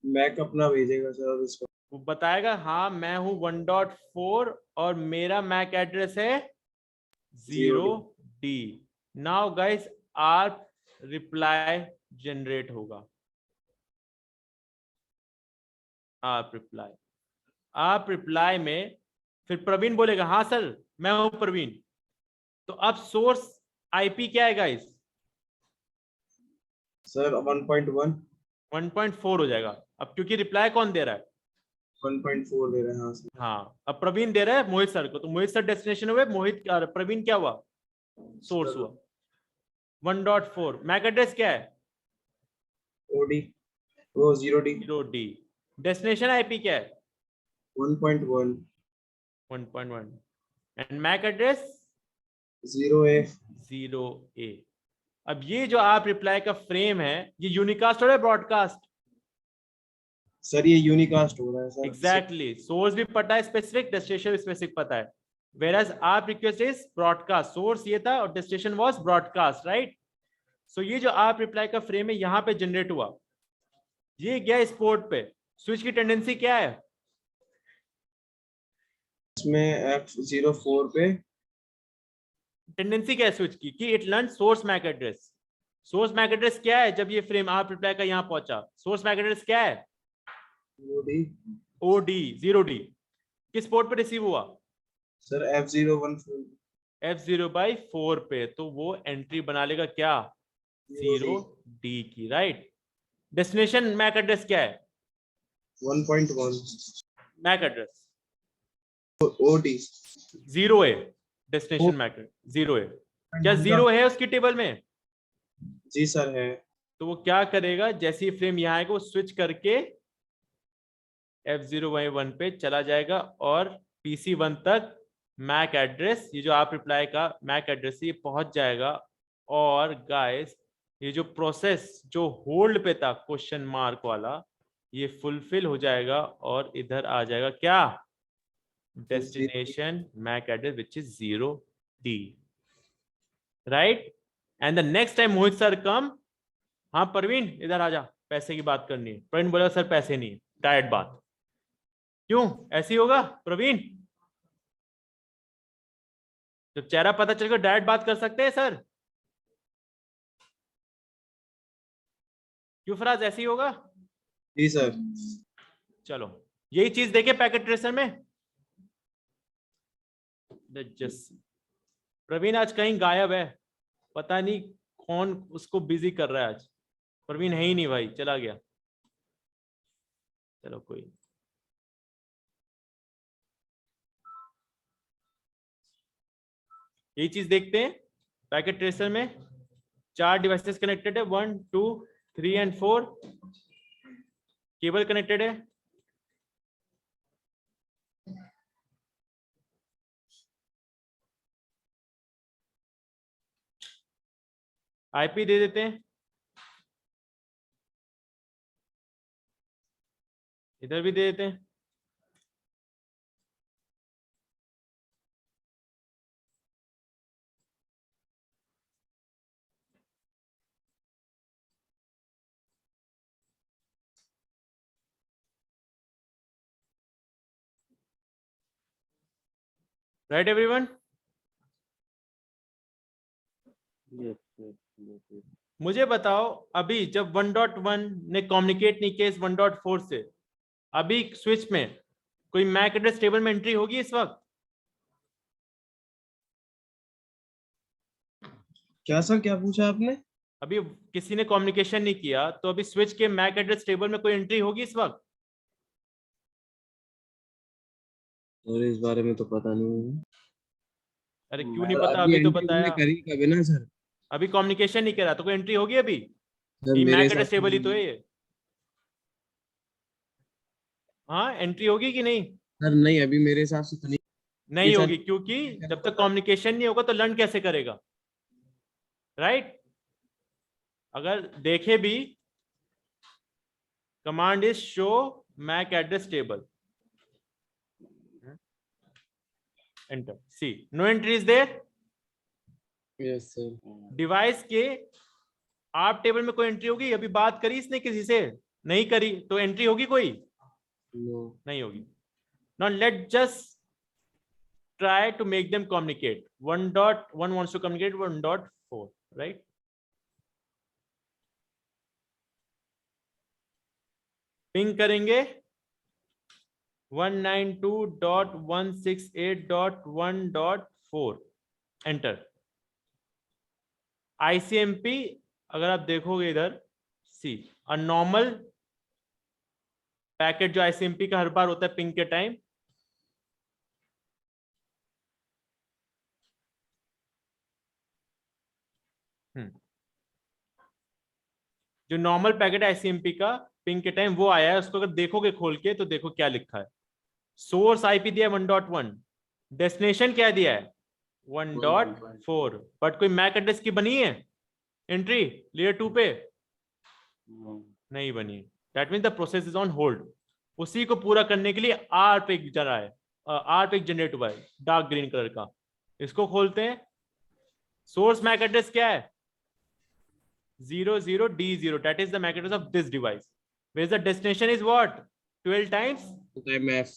मैक अपना भेजेगा सर इसको। वो बताएगा हाँ मैं हूं 1.4 और मेरा मैक एड्रेस है 0D। Now guys ARP reply generate होगा। ARP रिप्लाई में फिर प्रवीण बोलेगा हाँ सर मैं हूं प्रवीण। तो अब सोर्स आईपी क्या है गाइस? सर 1.1 1.4 हो जाएगा। अब क्योंकि रिप्लाई कौन दे रहा है? 1.4 दे रहे हैं। हाँ सर। हाँ, अब प्रवीण दे रहा है मोहित सर को, तो मोहित सर डेस्टिनेशन हुए, मोहित प्रवीण क्या हुआ? सोर्स हुआ। 1.4 मैक एड्रेस क्या है? OD वो 0D 0D। डेस्टिनेशन आईपी क्या है? 1.1 and Mac address 0A 0A। अब ये जो आप रिप्लाई का फ्रेम है ये यूनिकास्ट हो रहा है ब्रॉडकास्ट? सर ये यूनिकास्ट हो रहा है सर। एग्जैक्टली। सोर्स भी पता है स्पेसिफिक, डेस्टिनेशन स्पेसिफिक पता है। Whereas ARP request is broadcast, source ये था और डेस्टिनेशन वाज ब्रॉडकास्ट, राइट? सो ये जो ARP रिप्लाई का फ्रेम है यहाँ पे जनरेट हुआ, ये गया इस पोर्ट पे। स्विच की टेंडेंसी क्या है? इसमें F04 पे टेंडेंसी क्या है स्विच की? कि it learn source MAC address. Source MAC address क्या है जब ये फ्रेम ARP रिप्लाई का यहाँ पहुंचा? सोर्स मैक एड्रेस क्या है? OD 0D। किस पोर्ट पे रिसीव हुआ? सर F014 F0/4 पे। तो वो एंट्री बना लेगा क्या? 0D की, राइट? डेस्टिनेशन मैक एड्रेस क्या है? 1.1 MAC address OD 0A। Destination MAC 0A। क्या 0 है उसकी टेबल में? जी सर है। तो वो क्या करेगा, जैसे ही फ्रेम यहाँ आएगा वो स्विच करके F0Y1 पे चला जाएगा और PC1 तक मैक एड्रेस, ये जो आप रिप्लाई का मैक एड्रेस ये पहुंच जाएगा। और गाइस ये जो प्रोसेस जो होल्ड पे था क्वेश्चन मार्क वाला, ये फुलफिल हो जाएगा और इधर आ जाएगा क्या, destination MAC address which is 0D, right. And the next time Mohit sir come, हाँ प्रवीण इधर आ जा, पैसे की बात करनी है। प्रवीण बोला सर पैसे नहीं, डायरेक्ट बात, क्यों ऐसी होगा प्रवीण? जब चेहरा पता चल गया डायरेक्ट बात कर सकते हैं सर, क्यों फराज ऐसी होगा? जी सर। चलो यही चीज देखे पैकेट ट्रेसर में। जस्ट प्रवीण आज कहीं गायब है, पता नहीं कौन उसको बिजी कर रहा है आज। प्रवीण है ही नहीं भाई, चला गया। चलो कोई, यही चीज देखते हैं पैकेट ट्रेसर में। 4 डिवाइसेस कनेक्टेड है, 1 2 3 एंड 4, केबल कनेक्टेड है। आईपी दे देते हैं, इधर भी दे देते हैं। Right everyone? Yes, yes, yes, yes. मुझे बताओ अभी जब 1.1 ने कम्युनिकेट नहीं किया इस 1.4 से, अभी स्विच में कोई मैक एड्रेस टेबल में एंट्री होगी इस वक्त? क्या सर, क्या पूछा आपने? अभी किसी ने कम्युनिकेशन नहीं किया तो अभी स्विच के मैक एड्रेस टेबल में कोई एंट्री होगी इस वक्त? सर इस बारे में तो पता नहीं है। अरे क्यों नहीं पता, अभी तो बताया। करी कभी ना सर। अभी कम्युनिकेशन नहीं करा तो कोई एंट्री होगी अभी? सर ये मेरे मैक हिसाब एड्रेस से टेबल ही तो है ये। हाँ एंट्री होगी कि नहीं? सर नहीं, अभी मेरे हिसाब से तो नहीं। नहीं ये सर- होगी, क्योंकि जब तक कम्युनिकेशन नहीं होगा तो लर्न कैसे करेगा, राइट? अगर देखे भी command is show MAC address table, enter, see no entry is there. Yes sir. Device के आप टेबल में कोई एंट्री होगी? अभी बात करी इसने किसी से? नहीं करी, तो एंट्री होगी कोई? नो। नहीं होगी। Now let just try to make them communicate. 1.1 wants to communicate 1.4, right? Ping करेंगे 192.168.1.4, एंटर। ICMP अगर आप देखोगे इधर, सी अ नॉर्मल पैकेट जो ICMP का हर बार होता है पिंग के टाइम, जो नॉर्मल पैकेट है ICMP का पिंग के टाइम वो आया है। उसको अगर देखोगे खोल के तो देखो क्या लिखा है। सोर्स आईपी दिया है 1.1, डेस्टिनेशन क्या दिया है 1.4, बट कोई मैक एड्रेस की बनी है एंट्री लेयर 2 पे? No. नहीं बनी। That means the process is on hold. उसी को पूरा करने के लिए आर पे जरा है, आर पे जनरेट हुआ है डार्क ग्रीन कलर का। इसको खोलते हैं। सोर्स मैक एड्रेस क्या है 00D0, that is the MAC address of this device. Whereas the destination is what 12 times MF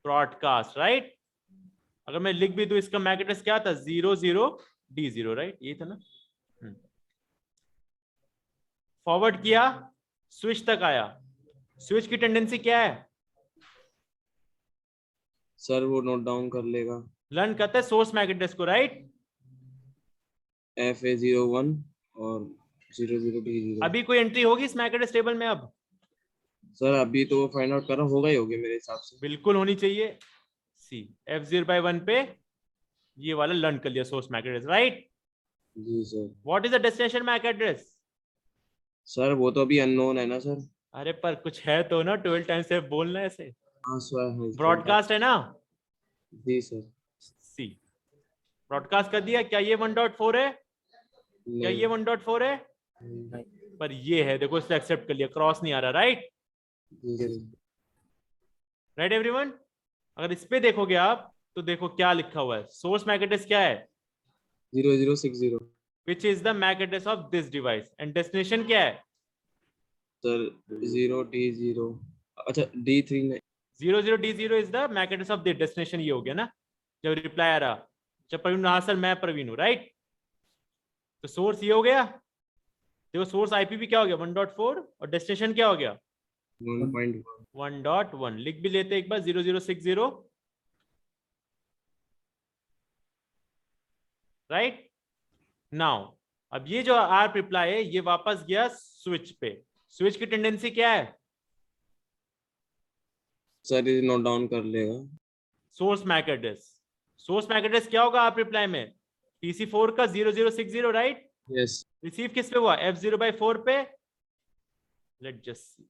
broadcast, right? अगर मैं लिख भी दूं इसका MAC address क्या था 00D0, right? ये था ना। फॉरवर्ड किया, स्विच तक आया। स्विच की टेंडेंसी क्या है? सर वो नोट डाउन कर लेगा। लर्न करता है सोर्स मैक एड्रेस को, राइट? FA01 और 00D0। अभी कोई एंट्री होगी इस मैक एड्रेस टेबल में? अब सर अभी तो वो फाइंड आउट कर रहा होगा ही होगी मेरे हिसाब से। बिल्कुल होनी चाहिए। सी F0/1 पे ये वाला लर्न कर लिया सोर्स मैक एड्रेस, राइट? जी sir. What is the destination MAC address? Sir वो तो अभी अननोन है ना सर। अरे पर कुछ है तो ना, 12 टाइम से बोलना है ऐसे। हाँ सर, हाँ सर। ब्रॉडकास्ट है ना, जी सर। सी ब्रॉडकास्ट कर दिया। क्या ये 1.4 है? क्या नहीं। ये 1.4 है? नहीं। पर ये है, देखो इसने एक्सेप्ट कर लिया, क्रॉस नहीं आ रहा। राइट जी सर। Right everyone. अगर इस पे देखोगे आप तो देखो क्या लिखा हुआ है। सोर्स मैक एड्रेस क्या है? 0060 which is the MAC address of this device. And destination क्या है? सर। 0D0। अच्छा D3। 00D0 is the MAC address of the destination. ये हो गया ना जब रिप्लाई आ रहा। जब प्रवीण, हाँ सर मैं प्रवीण हूँ, राइट। तो सोर्स ये हो गया, देखो सोर्स आईपी भी क्या हो गया 1.4 और डेस्टिनेशन क्या हो गया 1.1। 1.1। लिख भी लेते एक बार 0060, राइट। नाउ अब ये जो आर रिप्लाई है ये वापस गया स्विच पे। स्विच की टेंडेंसी क्या है? सर ये नोट डाउन कर लेगा। Source MAC address. Source MAC address क्या होगा आप रिप्लाई में? TC4 का 0060, राइट। यस। रिसीव किस पे हुआ? F0/4 पे। लेट जस्ट सी,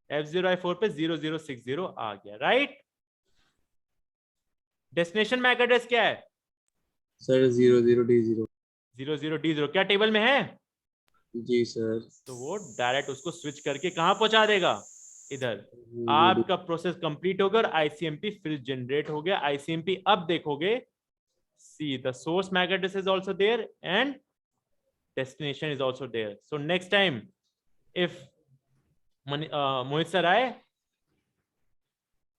F0/4 पे 0060 आ गया, राइट। डेस्टिनेशन मैक एड्रेस क्या है? Sir 00D0। 00D0 क्या टेबल में है? जी सर। तो वो डायरेक्ट उसको स्विच करके कहां पहुंचा देगा? इधर। आपका प्रोसेस कंप्लीट होगा और आईसीएमपी फिर जनरेट हो गया। आईसीएमपी अब देखोगे, see the source MAC address is also there and destination is also there. So next time if Mohit sir आए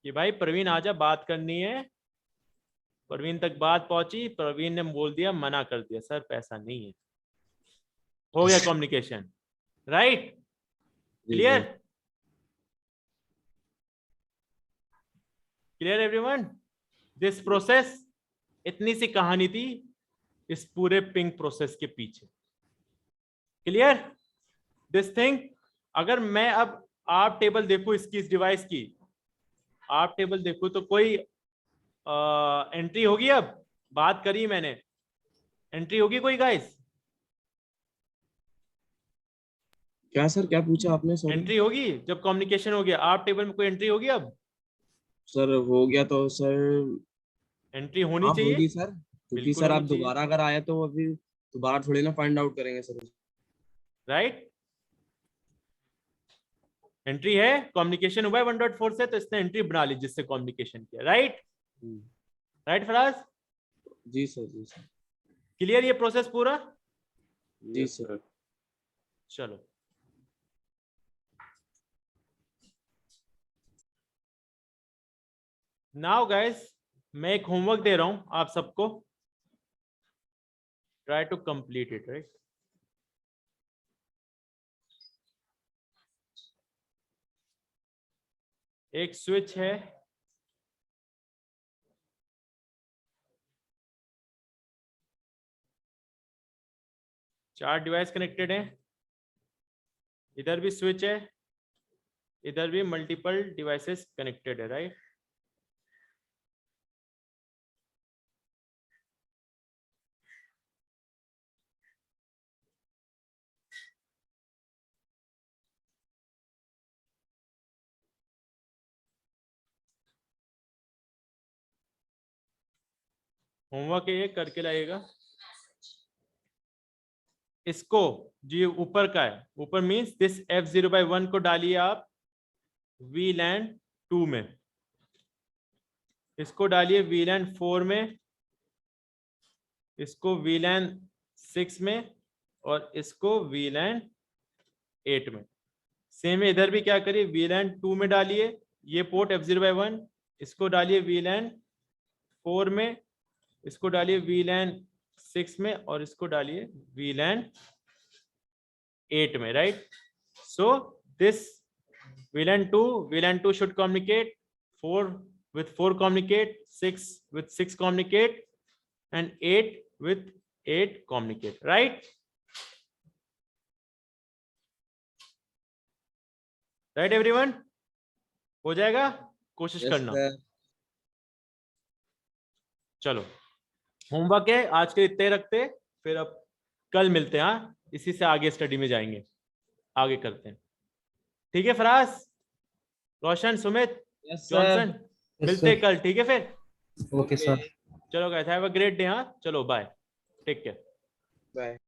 कि भाई प्रवीण आजा बात करनी है, प्रवीण तक बात पहुंची, प्रवीण ने बोल दिया, मना कर दिया सर पैसा नहीं है, हो गया communication, right. Clear? Clear everyone? This process, इतनी सी कहानी थी इस पूरे पिंग प्रोसेस के पीछे। Clear this thing? अगर मैं अब आप टेबल देखो इसकी, इस डिवाइस की आप टेबल देखो तो कोई एंट्री होगी? अब बात करी मैंने, एंट्री होगी कोई गाइस? क्या सर, क्या पूछा आपने? सॉरी एंट्री होगी जब कम्युनिकेशन हो गया, आप टेबल में कोई एंट्री होगी? अब सर हो गया तो सर एंट्री होनी हाँ चाहिए, होगी सर, क्योंकि बिल्कुल सर आप होनी चाहिए, दोबारा अगर आए तो अभी दोबारा थोड़ी ना फाइंड आउट करेंगे सर। राइट। एंट्री है, कम्युनिकेशन हुआ है 1.4 से, तो इसने एंट्री बना ली जिससे कम्युनिकेशन किया, राइट। राइट फराज? जी सर। जी सर। क्लियर ये प्रोसेस पूरा? जी सर। चलो नाउ गाइस, मैं एक होमवर्क दे रहा हूं आप सबको, try to complete it, right. एक स्विच है, चार डिवाइस कनेक्टेड है, इधर भी स्विच है, इधर भी मल्टीपल डिवाइसेस कनेक्टेड है, राइट। होमवर्क ये करके लाइएगा। इसको जी ऊपर का है, ऊपर मींस दिस F0/1 को डालिए आप VLAN 2 में, इसको डालिए VLAN 4 में, इसको VLAN 6 में और इसको VLAN 8 में। सेम इधर भी क्या करिए, VLAN 2 में डालिए ये पोर्ट F0/1, इसको डालिए VLAN 4 में, इसको डालिए VLAN 6 में और इसको डालिए VLAN 8 में, right. So this VLAN 2 should communicate, 4 with 4 communicate, 6 with 6 communicate and 8 with 8 communicate, right? Right everyone? हो जाएगा? कोशिश करना। चलो होमवर्क है आज के इतने रखते, फिर अब कल मिलते हैं। हाँ इसी से आगे स्टडी में जाएंगे, आगे करते हैं। ठीक है फराज, रोशन, सुमित, यस जॉनसन, मिलते हैं कल, ठीक है फिर। Okay sir. चलो guys, have a great day. हाँ चलो, बाय, टेक केयर। बाय।